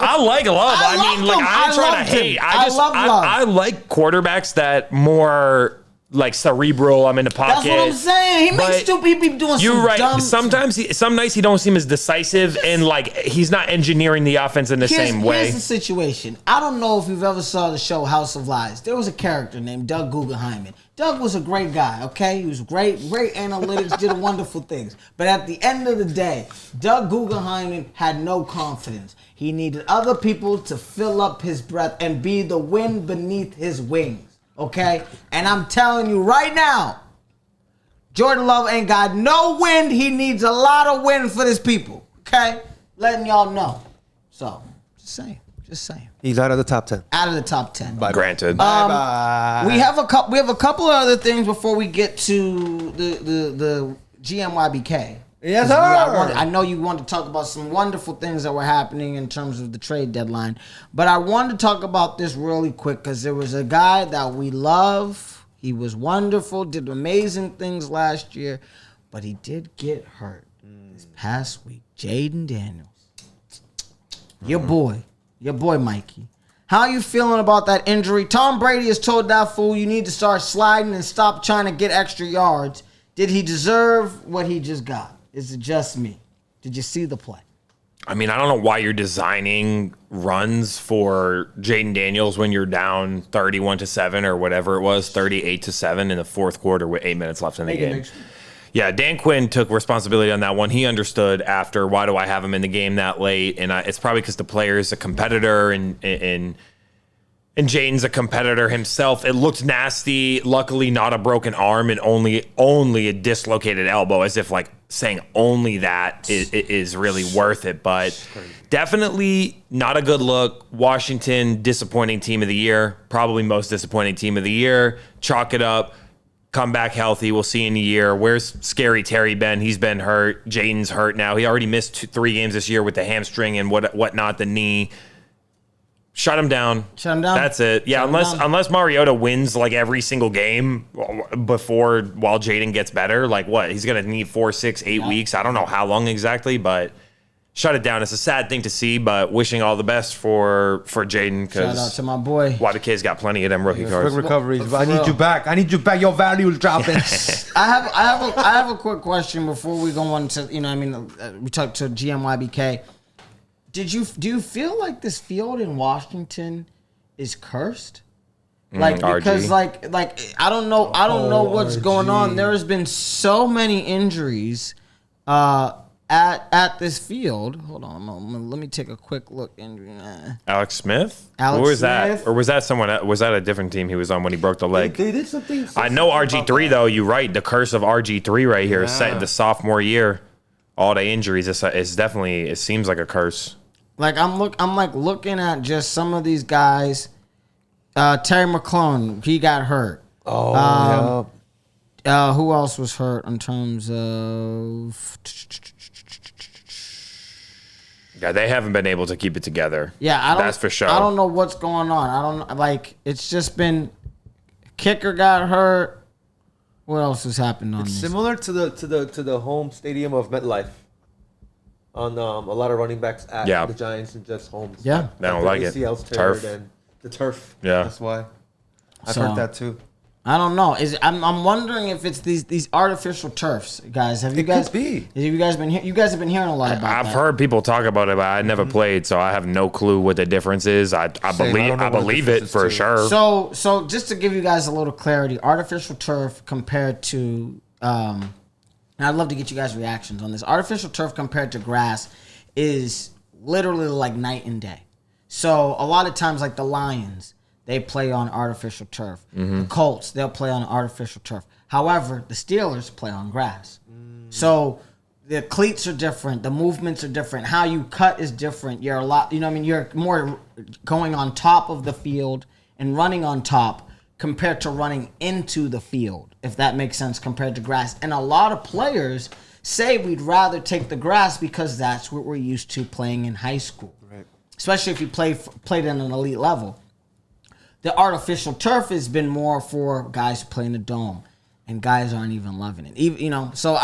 I like Love. I mean, like, I ain't trying to hate. I like quarterbacks that more like cerebral. I'm in the pocket. That's what I'm saying. He makes stupid. He be doing you're some right. dumb. Sometimes, some nights he don't seem as decisive, and like he's not engineering the offense in the same way. Here's the situation. I don't know if you've ever saw the show House of Lies. There was a character named Doug Guggenheim. Doug was a great guy. Okay, he was great analytics, did wonderful things. But at the end of the day, Doug Guggenheim had no confidence. He needed other people to fill up his breath and be the wind beneath his wings. Okay? And I'm telling you right now, Jordan Love ain't got no wind. He needs a lot of wind for his people. Okay? Letting y'all know. So, just saying. He's out of the top 10. Out of the top 10. Granted. Bye-bye. We have a couple of other things before we get to the GMYBK. Yes, sir. I know you want to talk about some wonderful things that were happening in terms of the trade deadline, but I wanted to talk about this really quick because there was a guy that we love. He was wonderful, did amazing things last year, but he did get hurt this past week. Jaden Daniels, your boy, Mikey. How you feeling about that injury? Tom Brady has told that fool you need to start sliding and stop trying to get extra yards. Did he deserve what he just got? Is it just me? Did you see the play? I mean, I don't know why you're designing runs for Jaden Daniels when you're down 31-7 or whatever it was, 38-7 in the fourth quarter with 8 minutes left in the game. Yeah, Dan Quinn took responsibility on that one. He understood after, why do I have him in the game that late? And it's probably because the player is a competitor and Jaden's a competitor himself. It looked nasty. Luckily, not a broken arm and only a dislocated elbow, as if like saying only that is really worth it. But definitely not a good look. Washington, disappointing team of the year. Probably most disappointing team of the year. Chalk it up. Come back healthy. We'll see in a year. Where's Scary Terry been? He's been hurt. Jaden's hurt now. He already missed 3 games this year with the hamstring and whatnot, the knee. Shut him down. That's it. Yeah, unless Mariota wins like every single game while Jaden gets better, like what? He's gonna need 4, 6, 8 weeks. I don't know how long exactly, but shut it down. It's a sad thing to see, but wishing all the best for Jaden. Shout out to my boy. YBK's got plenty of them rookie cards. Quick recoveries. I need you back. Your value's dropping. I have a quick question before we go on to we talked to GMYBK. Do you feel like this field in Washington is cursed? Like because RG. like I don't know what's RG. going on. There has been so many injuries at this field. Hold on, let me take a quick look. Alex Smith? Alex Who was Smith? that? Or was that someone? Was that a different team he was on when he broke the leg? They did something. I know RG3 though. You're right. The curse of RG3 right here is set the sophomore year. All the injuries. It's definitely. It seems like a curse. Like I'm looking at just some of these guys. Terry McClellan, he got hurt. Oh, Who else was hurt in terms of? Yeah, they haven't been able to keep it together. Yeah, that's for sure. I don't know what's going on. I don't like. It's just been. Kicker got hurt. What else has happened on this? similar to the home stadium of MetLife. On a lot of running backs at the Giants and Jets homes. Yeah, they don't like it. ACL's Turf. and the turf. Yeah, that's why. I've heard that too. I don't know. I'm wondering if it's these artificial turfs, guys. Have you guys been? You guys have been hearing a lot about that. I've heard people talk about it, but I never played, so I have no clue what the difference is. I believe it for sure. So just to give you guys a little clarity, artificial turf compared to and I'd love to get you guys' reactions on this. Artificial turf compared to grass is literally like night and day. So a lot of times, like the Lions, they play on artificial turf. The Colts, they'll play on artificial turf. However, the Steelers play on grass. So the cleats are different. The movements are different. How you cut is different. You're a lot, you're more going on top of the field and running on top compared to running into the field, if that makes sense, compared to grass. And a lot of players say we'd rather take the grass because that's what we're used to playing in high school. Right. Especially if you played in an elite level. The artificial turf has been more for guys who play in the dome, and guys aren't even loving it. So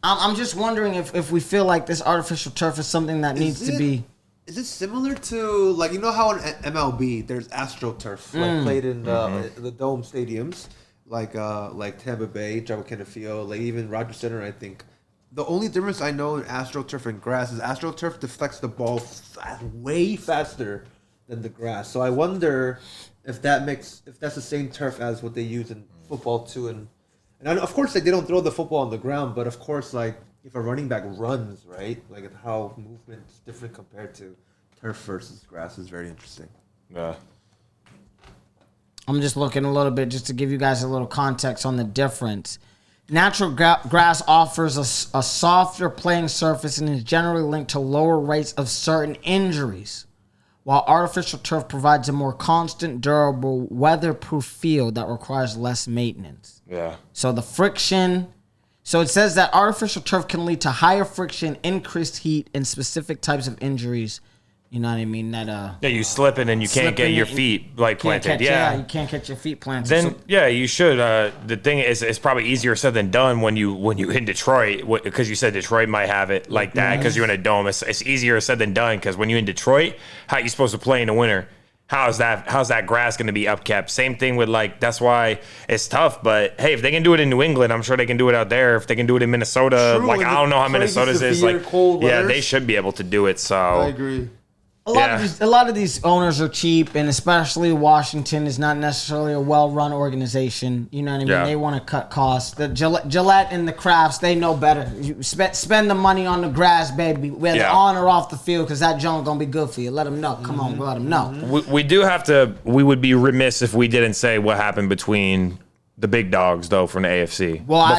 I'm just wondering if we feel like this artificial turf is something that needs to be. Is it similar to, like, how in MLB there's AstroTurf, like played in the dome stadiums, like Tampa Bay, Joe Kennedy Field, like even Rogers Center, I think. The only difference I know in AstroTurf and grass is AstroTurf deflects the ball way faster than the grass. So I wonder if that's the same turf as what they use in football too. And I know, of course, like, they don't throw the football on the ground, but of course, like, if a running back runs, right, like how movement is different compared to turf versus grass is very interesting. Yeah. I'm just looking a little bit just to give you guys a little context on the difference. Natural grass offers a softer playing surface and is generally linked to lower rates of certain injuries, while artificial turf provides a more constant, durable, weatherproof field that requires less maintenance. Yeah. So the friction. So it says that artificial turf can lead to higher friction, increased heat, and specific types of injuries. You know what I mean? You slip and you can't get your feet planted. You can't get your feet planted. Then you should. The thing is, it's probably easier said than done when you in Detroit, because you said Detroit might have it like that because you're in a dome. It's easier said than done because when you're in Detroit, how are you supposed to play in the winter? How's that grass going to be upkept? Same thing with, like, that's why it's tough. But hey, if they can do it in New England, I'm sure they can do it out there. If they can do it in Minnesota, I don't know how Minnesota's is. Like, they should be able to do it. So I agree. A lot of these owners are cheap, and especially Washington is not necessarily a well-run organization. You know what I mean? Yeah. They want to cut costs. The Gillette and the Crafts, they know better. You spend the money on the grass, baby, whether on or off the field, because that junk gonna be good for you. Let them know. Come on, let them know. We do have to. We would be remiss if we didn't say what happened between the big dogs, though, from the AFC. Well,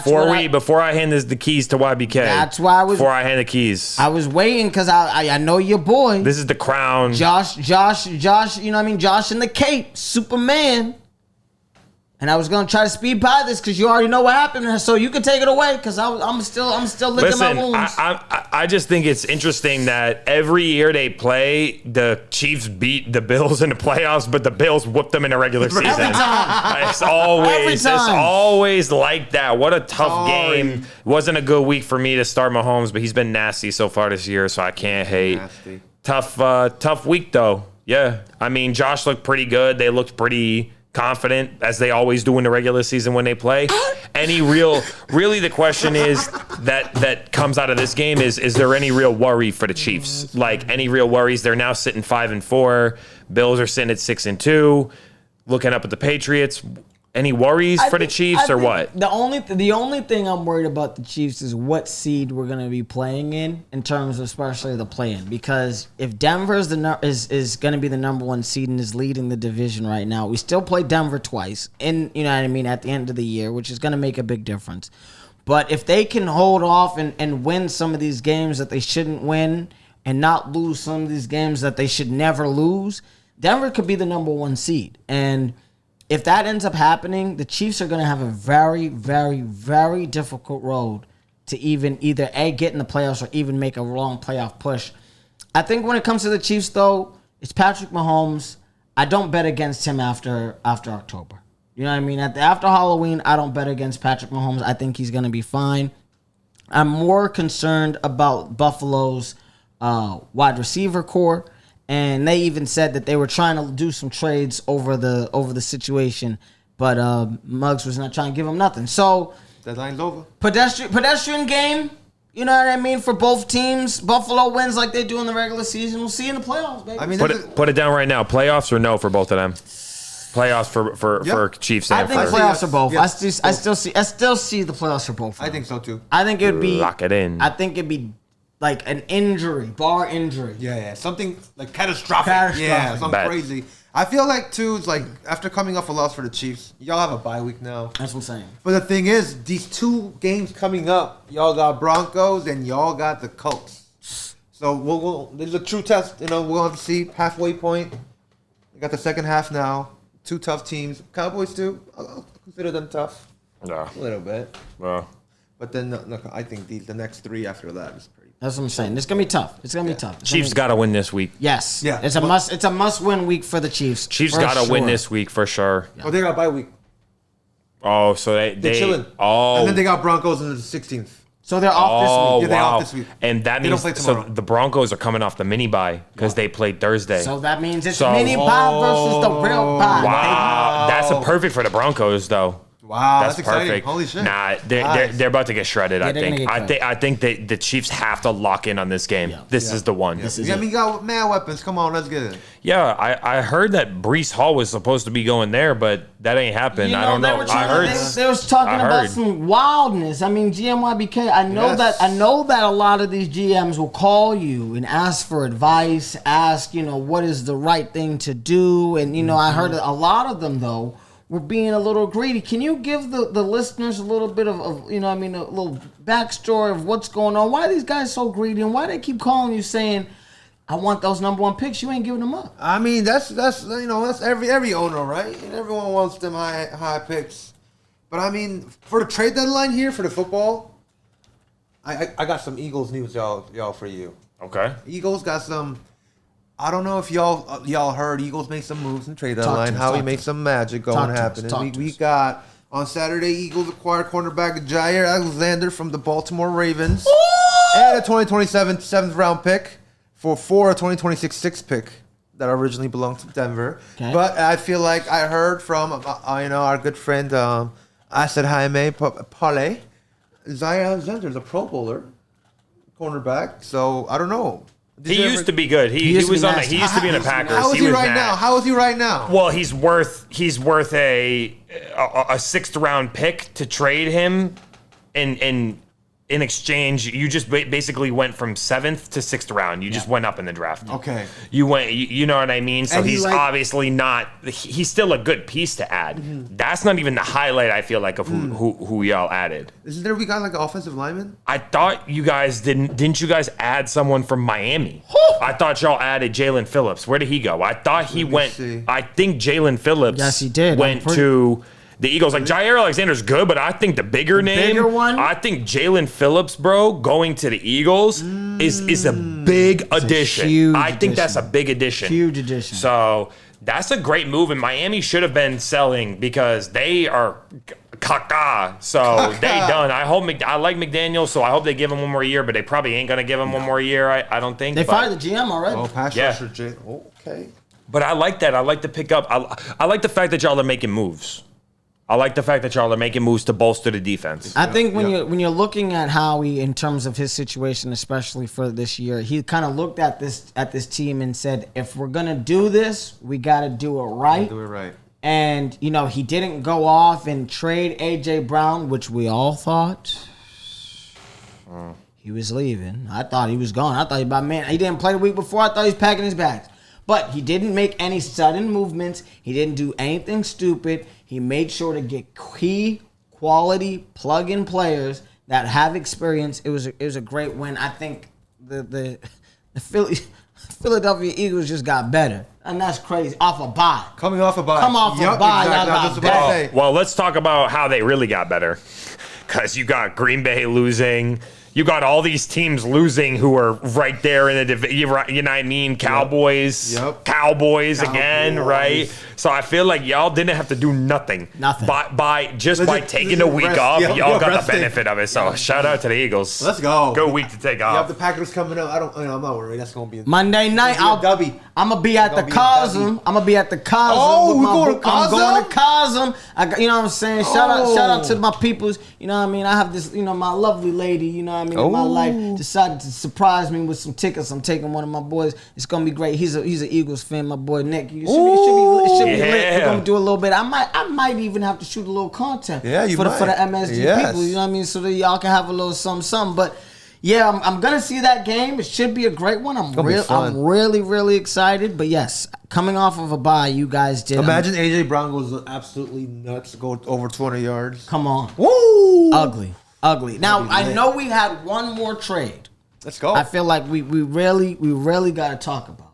before I hand the keys to YBK. That's why before I hand the keys. I was waiting because I know your boy. This is the crown. Josh. You know what I mean? Josh in the Cape, Superman. And I was gonna try to speed by this because you already know what happened, so you can take it away because I'm still licking my wounds. I just think it's interesting that every year they play, the Chiefs beat the Bills in the playoffs, but the Bills whooped them in the regular season. Every time. It's always like that. What a tough game. Wasn't a good week for me to start Mahomes, but he's been nasty so far this year, so I can't hate. Nasty. Tough week though. Yeah, I mean, Josh looked pretty good. They looked pretty confident, as they always do in the regular season when they play. Really the question is that comes out of this game is there any real worry for the Chiefs? Like, any real worries? They're now sitting 5-4. Bills are sitting at 6-2. Looking up at the Patriots. Any worries for the Chiefs or what? The only thing I'm worried about the Chiefs is what seed we're going to be playing in terms of especially the play-in. Because if Denver is going to be the number one seed and is leading the division right now, we still play Denver twice at the end of the year, which is going to make a big difference. But if they can hold off and win some of these games that they shouldn't win and not lose some of these games that they should never lose, Denver could be the number one seed. And if that ends up happening, the Chiefs are going to have a very, very, very difficult road to even either get in the playoffs or even make a long playoff push. I think when it comes to the Chiefs, though, it's Patrick Mahomes. I don't bet against him after October. You know what I mean? After Halloween, I don't bet against Patrick Mahomes. I think he's going to be fine. I'm more concerned about Buffalo's wide receiver core. And they even said that they were trying to do some trades over the situation, but Muggs was not trying to give them nothing. So deadline's over. Pedestrian game. You know what I mean? For both teams, Buffalo wins like they do in the regular season. We'll see you in the playoffs, baby. I mean, put it down right now. Playoffs or no for both of them? Playoffs for Chiefs. I think playoffs for both. Yeah, I still see the playoffs for both. I think so too. I think it would be lock it in. I think it'd be like an injury, bar injury. Yeah, something like catastrophic. Yeah, something crazy. I feel like too, it's like after coming off a loss for the Chiefs, y'all have a bye week now. That's what I'm saying. But the thing is, these 2 games coming up, y'all got Broncos and y'all got the Colts. So this is a true test. We'll have to see halfway point. We got the second half now. 2 tough teams. Cowboys too. I'll consider them tough. Yeah. A little bit. Well. But then I think the next 3 after that is pretty. That's what I'm saying. It's gonna be tough. It's gonna be tough. Chiefs got to win this week. Yes. Yeah. It's a must. It's a must-win week for the Chiefs. Chiefs for got to win sure. this week for sure. Oh, they got a bye week. Oh, so They're chilling. Oh. And then they got Broncos on the 16th. So they're off this Oh, week. Yeah, they're wow. off this week. And that They don't means play so tomorrow. the Broncos are coming off the mini bye because they played Thursday. So that means it's So- mini pie versus the real pie. Wow, that's a perfect for the Broncos though. Wow, That's that's exciting. perfect. Holy shit. Nah, they're Nice. they're about to get shredded. I they're gonna think. get I think the Chiefs have to lock in on this game. Yeah. This is the one. This is Yeah, I it. mean, you got mad weapons. Come on, let's get it. Yeah, I heard that Brees Hall was supposed to be going there, but that ain't happened. I don't they know. were I trying heard. They was talking I about heard. some wildness. I mean, GMYBK. I know Yes. that a lot of these GMs will call you and ask for advice. Ask what is the right thing to do, and I heard a lot of them though were being a little greedy. Can you give the listeners a little bit of a little backstory of what's going on? Why are these guys so greedy, and why they keep calling you saying, "I want those number 1 picks"? You ain't giving them up. I mean, that's every owner, right? And everyone wants them high picks. But I mean, for the trade deadline here for the football, I got some Eagles news, y'all for you. Okay. Eagles got some. I don't know if y'all heard Eagles make some moves in trade deadline. How he made some magic going happening. We got on Saturday, Eagles acquired cornerback Jair Alexander from the Baltimore Ravens and a 2027 7th round pick for a 2026 6th pick that originally belonged to Denver. Okay. But I feel like I heard from our good friend Asad Jaime Pale. Jair Alexander is a Pro Bowler cornerback, so I don't know. He used to be good. He used to was be on. nasty. He used to be in the Packers. How is he was right mad. now? How is he right now? Well, he's worth a 6th round pick to trade him, in exchange, you just basically went from 7th to 6th round. You just went up in the draft. Okay. You went. You know what I mean? So And he he's obviously not. He's still a good piece to add. Mm-hmm. That's not even the highlight. I feel like of who y'all added. Isn't there we got like an offensive lineman? I thought you guys didn't you guys add someone from Miami? I thought y'all added Jalen Phillips. Where did he go? I thought he went. see. I think Jalen Phillips. Yes, he did. Went to the Eagles. Like Jair Alexander's good, but I think the bigger name, bigger one? I think Jalen Phillips, bro, going to the Eagles is a big addition. huge I think that's a addition. big addition. Huge addition. So that's a great move, and Miami should have been selling because they are caca. So they done. I like McDaniel, so I hope they give him one more year, but they probably ain't gonna give him one more year. I don't think They but- fired the GM already. Oh, pass Yeah. rusher Jay. Okay. But I like that. I like to pick up. I like the fact that y'all are making moves. I like the fact that y'all are making moves to bolster the defense. I think when you're looking at Howie in terms of his situation, especially for this year, he kind of looked at this team and said, if we're gonna do this, we got to do it right. Do it right. And he didn't go off and trade AJ Brown, which we all thought he was leaving. I thought he was gone. I thought he didn't play the week before. I thought he was packing his bags. But he didn't make any sudden movements. He didn't do anything stupid. He made sure to get key quality plug-in players that have experience. It was a great win. I think the Philadelphia Eagles just got better, and that's crazy. Off a bye. Coming off a bye. Come off a bye, y'all Exactly. I was got just about to better. say. Well, let's talk about how they really got better. Because you got Green Bay losing. You got all these teams losing who are right there in the division. You know what I mean? Cowboys. Yep. Cowboys again, Cowboys. right? So I feel like y'all didn't have to do nothing. Nothing. By taking Legit a week rest. off, Yep, y'all yep, got resting. the benefit of it. So shout out to the Eagles. Let's go. Good week to take You have off. the Packers coming up. I'm not worried. That's gonna be Monday night, It's gonna be a dubby. I'm gonna be at the It's gonna be a Cosm. dubby. I'm gonna be at the Cosm. Oh, with we my going to book. I'm going to Cosm? Cosm. You know what I'm saying? Shout out to Oh. my peoples. You know what I mean? I have this, my lovely lady, you know what I mean, in my Oh. life decided to surprise me with some tickets. I'm taking one of my boys. It's gonna be great. He's an Eagles fan, my boy Nick. It should be lit. Yeah. We're gonna do a little bit. I might even have to shoot a little content Yeah, you for the might. MSD Yes. people. You know what I mean? So that y'all can have a little something. But Yeah, I'm gonna see that game. It should be a great one. I'm really, really excited. But yes, coming off of a bye, you guys did. Imagine AJ Brown goes absolutely nuts, go over 200 yards. Come on. Woo! Ugly. Now I know we had one more trade. Let's go. I feel like we really got to talk about.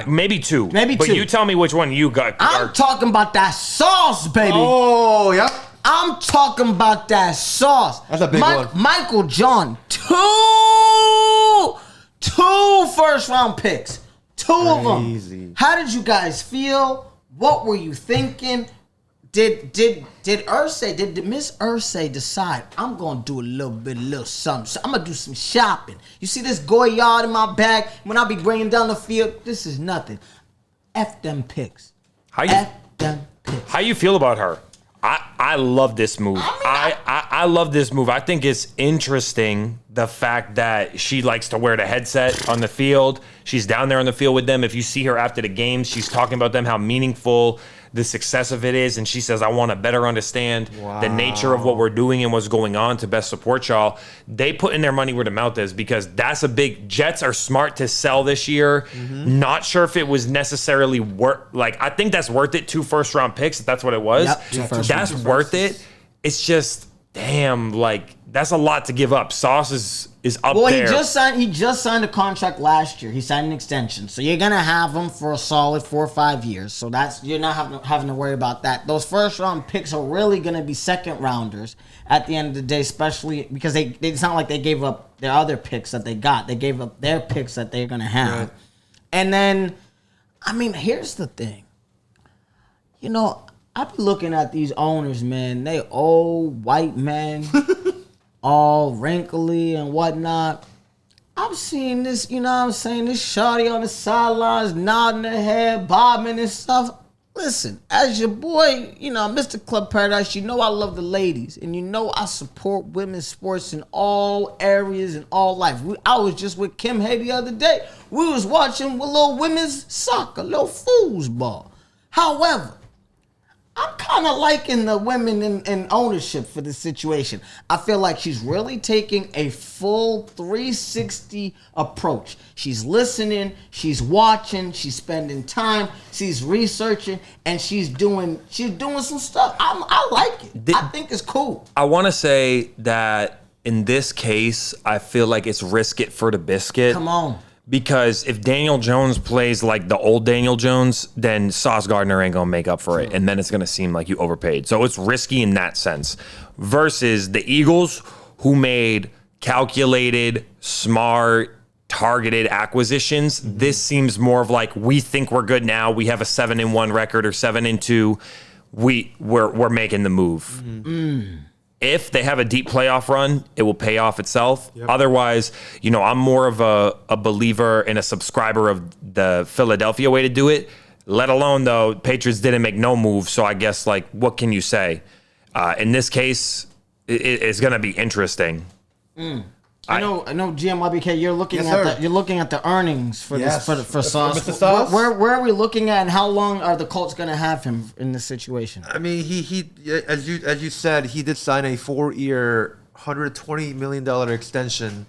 Maybe two. Maybe but two. you tell me which one you got. I'm talking about that sauce, baby. Oh, yep. I'm talking about that sauce. That's a big one. Michael John, two first-round picks. Two of them. How did you guys feel? What were you thinking? Did Miss Ursay decide I'm gonna do a little something? I'm gonna do some shopping. You see this Goyard in my bag when I be bringing down the field? This is nothing. F them picks. How you feel about her? I love this move. I love this move. I think it's interesting the fact that she likes to wear the headset on the field. She's down there on the field with them. If you see her after the games, she's talking about them, how meaningful the success of it is. And she says, I want to better understand the nature of what we're doing and what's going on to best support y'all. They put in their money where the mouth is because that's a big, Jets are smart to sell this year. Mm-hmm. Not sure if it was necessarily I think that's worth it. 2 first-round picks, if that's what it was. Yep, that's worth it. It's just, damn, that's a lot to give up. Sauce is up there. Well, he just signed a contract last year. He signed an extension. So you're gonna have him for a solid 4 or 5 years. So you're not having to worry about that. Those first round picks are really gonna be second rounders at the end of the day, especially because it's not like they gave up their other picks that they got. They gave up their picks that they're gonna have. Right. And then, here's the thing. I be looking at these owners, man. They old white men, all wrinkly and whatnot. I'm seeing this, this shawty on the sidelines, nodding her head, bobbing and stuff. Listen, as your boy, Mr. Club Paradise, I love the ladies. And I support women's sports in all areas and all life. I was just with Kim Hay the other day. We was watching a little women's soccer, little foosball. However, I'm kind of liking the women in ownership for this situation. I feel like she's really taking a full 360 approach. She's listening, she's watching, she's spending time, she's researching, and she's doing some stuff. I like it. I think it's cool. I want to say that in this case, I feel like it's risk it for the biscuit. Come on. Because if Daniel Jones plays like the old Daniel Jones, then Sauce Gardner ain't going to make up for it. And then it's going to seem like you overpaid. So it's risky in that sense. Versus the Eagles, who made calculated, smart, targeted acquisitions. This seems more of like, we think we're good now. We have a 7-1 record or 7-2. We're making the move. Mm-hmm. If they have a deep playoff run, it will pay off itself. Yep. Otherwise, I'm more of a believer and a subscriber of the Philadelphia way to do it. Let alone, though, Patriots didn't make no move. So I guess, what can you say? In this case, it's going to be interesting. I know, GMYBK. You're looking at the earnings for for Sauce. Sauce. Where are we looking at, and how long are the Colts going to have him in this situation? He as you said, he did sign a 4-year, $120 million extension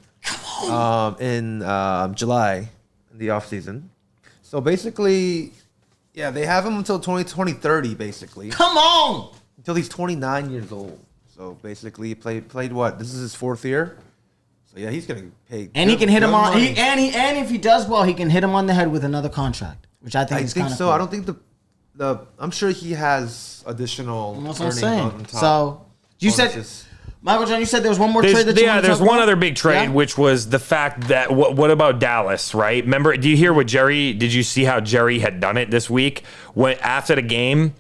in July in the offseason. So basically, they have him until 2030. Basically, come on, until he's 29 years old. So basically, he played what? This is his 4th year. Yeah, he's gonna pay, and he can hit him on. And if he does well, he can hit him on the head with another contract, which I think is kind of so. Cool. I don't think the. I'm sure he has additional. That's what I'm saying. On top. So you said, Michael John, you said there was one more trade that you want to there's talk one about? other big trade, which was the fact that what about Dallas, right? Remember? Do you hear what Jerry? Did you see how Jerry had done it this week? When after the game,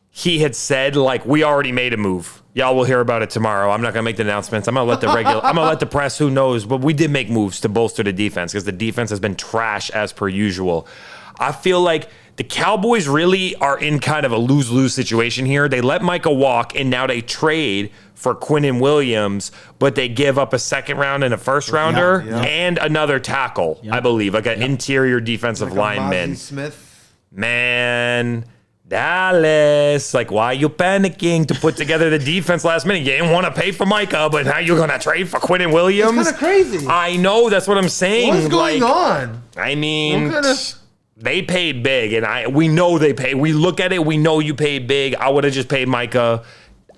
he had said we already made a move. Y'all will hear about it tomorrow. I'm not gonna make the announcements. I'm gonna let the press, who knows, but we did make moves to bolster the defense because the defense has been trash as per usual. I feel like the Cowboys really are in kind of a lose-lose situation here. They let Micah walk, and now they trade for Quinnen Williams, but they give up a 2nd round and a 1st rounder and another tackle, I believe, an interior defensive lineman. Smith. Man, Dallas, like, why are you panicking to put together the defense last minute? You didn't want to pay for Micah, but now you're going to trade for Quentin Williams? It's kind of crazy. I know, that's what I'm saying. What's going on? I mean, they paid big, and we know they paid. We look at it, we know you paid big. I would have just paid Micah.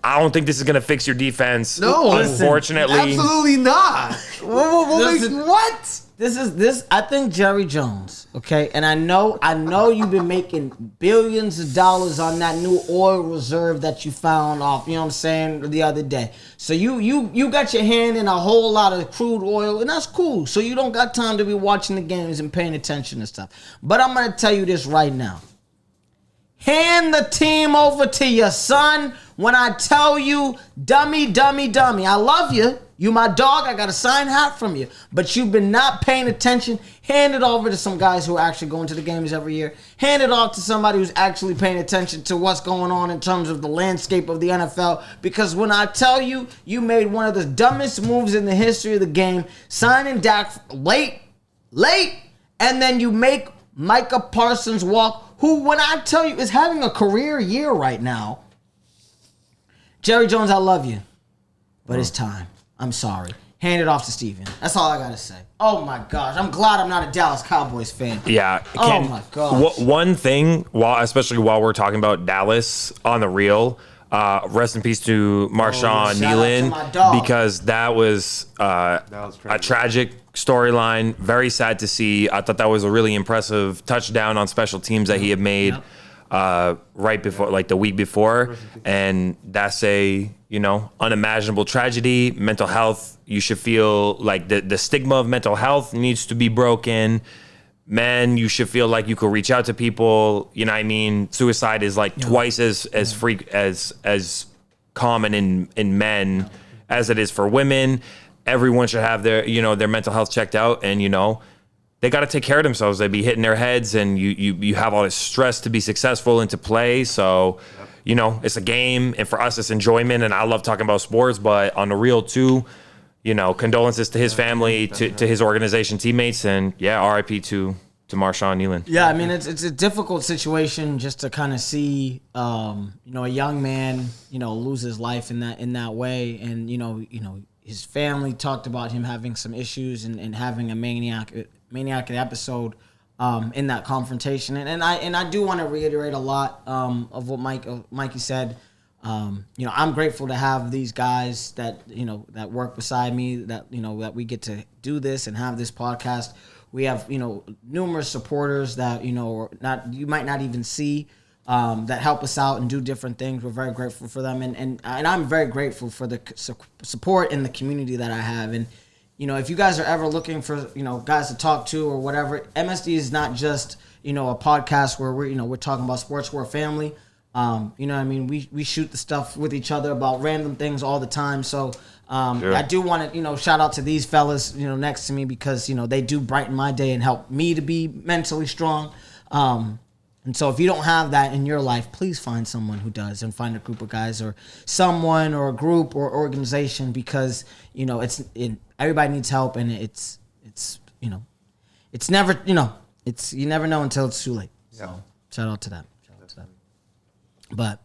I don't think this is going to fix your defense. No. Unfortunately. Absolutely not. What? This. I think Jerry Jones. Okay, and I know you've been making billions of dollars on that new oil reserve that you found off. You know what I'm saying, the other day. So you got your hand in a whole lot of crude oil, and that's cool. So you don't got time to be watching the games and paying attention and stuff. But I'm gonna tell you this right now. Hand the team over to your son. When I tell you, dummy, I love you. You my dog. I got a signed hat from you. But you've been not paying attention. Hand it over to some guys who are actually going to the games every year. Hand it off to somebody who's actually paying attention to what's going on in terms of the landscape of the NFL. Because when I tell you, you made one of the dumbest moves in the history of the game, signing Dak late, and then you make Micah Parsons walk, who, when I tell you, is having a career year right now. Jerry Jones, I love you, but it's time. I'm sorry. Hand it off to Steven. That's all I got to say. Oh, my gosh. I'm glad I'm not a Dallas Cowboys fan. Yeah. Oh, my gosh. One thing, especially while we're talking about Dallas on the real, rest in peace to Marshawn Nealon, because that was a tragic storyline. Very sad to see. I thought that was a really impressive touchdown on special teams that he had made right before, like the week before. And that's a, unimaginable tragedy. Mental health, you should feel like the stigma of mental health needs to be broken. Men, you should feel like you could reach out to people. You know what I mean? Suicide is like twice as common in men as it is for women. Everyone should have their mental health checked out, and they got to take care of themselves. They be hitting their heads, and you have all this stress to be successful and to play. So, it's a game, and for us, it's enjoyment. And I love talking about sports, but on the real too, condolences to his family, to his organization, teammates, and RIP to Marshawn Nealon. Yeah, I mean it's a difficult situation just to kind of see, a young man, lose his life in that way, and his family talked about him having some issues and having a maniac episode in that confrontation, and I do want to reiterate a lot of what Mikey said. I'm grateful to have these guys that that work beside me, that that we get to do this and have this podcast. We have numerous supporters that you might not even see, that help us out and do different things. We're very grateful for them, and I'm very grateful for the support in the community that I have. And if you guys are ever looking for guys to talk to or whatever, MSD is not just a podcast where we're talking about sports. We're a family. What I mean? We shoot the stuff with each other about random things all the time. So sure. I do want to shout out to these fellas next to me, because they do brighten my day and help me to be mentally strong. And so if you don't have that in your life, please find someone who does, and find a group of guys or someone or a group or organization, because everybody needs help, and it's never you never know until it's too late. So shout out to that. But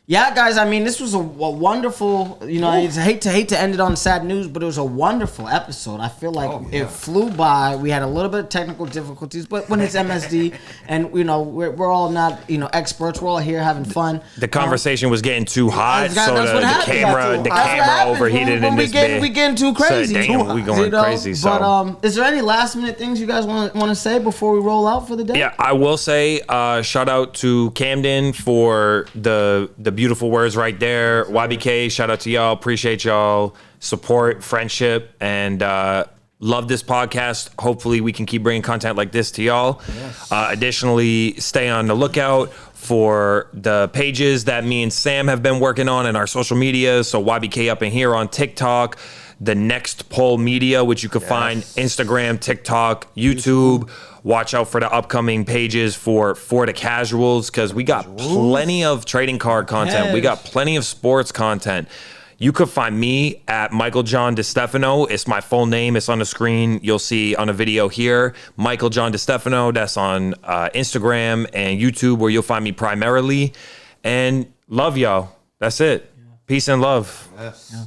yeah, guys, I mean, this was a wonderful, I hate to end it on sad news, but it was a wonderful episode. I feel like it flew by. We had a little bit of technical difficulties, but when it's MSD and, we're all not, experts, we're all here having fun. The conversation was getting too hot, so the camera overheated in this bit. We getting too crazy. So, damn, we going crazy. So. But is there any last minute things you guys want to say before we roll out for the day? Yeah, I will say shout out to Camden for the beautiful words right there. YBK, shout out to y'all. Appreciate y'all support, friendship, and love this podcast. Hopefully we can keep bringing content like this to y'all. Yes. Additionally, stay on the lookout for the pages that me and Sam have been working on in our social media. So YBK Up in Here on TikTok, the Next Poll Media, which you can find Instagram, TikTok, YouTube. Watch out for the upcoming pages for the casuals, because we got plenty of trading card content. We got plenty of sports content. You could find me at Michael John DeStefano. It's my full name. It's on the screen. You'll see on a video here. Michael John DeStefano. That's on Instagram and YouTube, where you'll find me primarily. And love y'all. That's it. Peace and love. Yes. Yeah.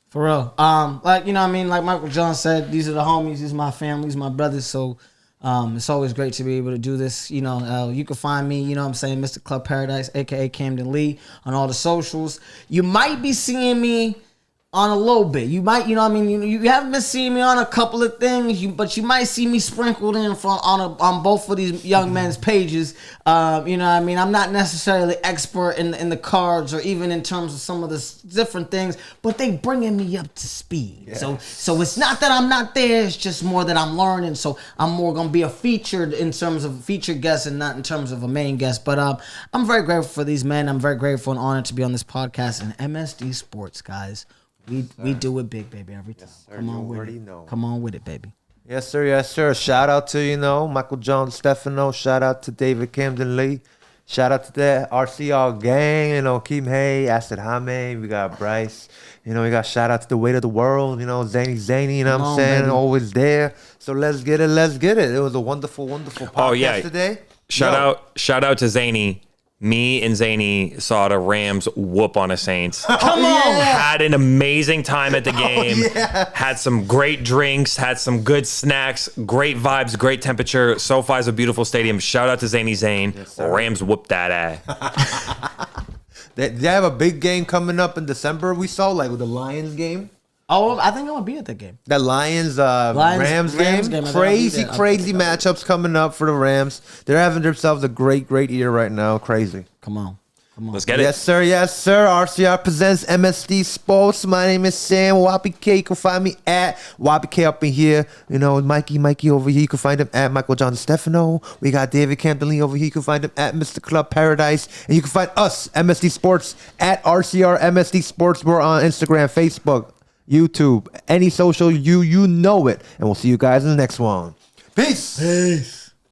For real. Like, you know what I mean? Like Michael John said, these are the homies, these are my family, these are my brothers. So it's always great to be able to do this. You know, you can find me, you know what I'm saying, Mr. Club Paradise, aka Camden Lee, on all the socials. You might be seeing me on a little bit. You might, you know what I mean? You haven't been seeing me on a couple of things, but you might see me sprinkled in on both of these young men's pages. You know what I mean? I'm not necessarily expert in the cards or even in terms of some of the different things, but they bringing me up to speed. Yes. So it's not that I'm not there, it's just more that I'm learning. So I'm more going to be a featured in terms of featured guest and not in terms of a main guest. But I'm very grateful for these men. I'm very grateful and honored to be on this podcast. And MSD Sports, guys. We do it big, baby, every time. Yes, sir. Come on with it. Come on with it, baby. Yes, sir. Yes, sir. Shout out to, Michael John Stefano. Shout out to David Camden Lee. Shout out to the RCR gang, Keem Hay, Acid Hame. We got Bryce. We got shout out to the weight of the world, Zany, you know what I'm saying? Baby. Always there. So let's get it. It was a wonderful, wonderful podcast today. Shout out to Zany. Me and Zany saw the Rams whoop on the Saints. Come on! Had an amazing time at the game. Had some great drinks. Had some good snacks. Great vibes. Great temperature. SoFi's a beautiful stadium. Shout out to Zany Zane. Yes, Rams whooped that ass. They have a big game coming up in December. We saw with the Lions game. Oh, I think I'm gonna be at that game. That Rams game. Crazy matchups coming up for the Rams. They're having themselves a great year right now. Crazy. Come on. Let's get it. Yes, sir. RCR Presents MSD Sports. My name is Sam YPK. You can find me at YPK up in here. Mikey over here. You can find him at Michael John Stefano. We got David Camden Lee over here. You can find him at Mr. Club Paradise. And you can find us, MSD Sports, at RCR MSD Sports. We're on Instagram, Facebook, YouTube, any social, you know it. And we'll see you guys in the next one. Peace.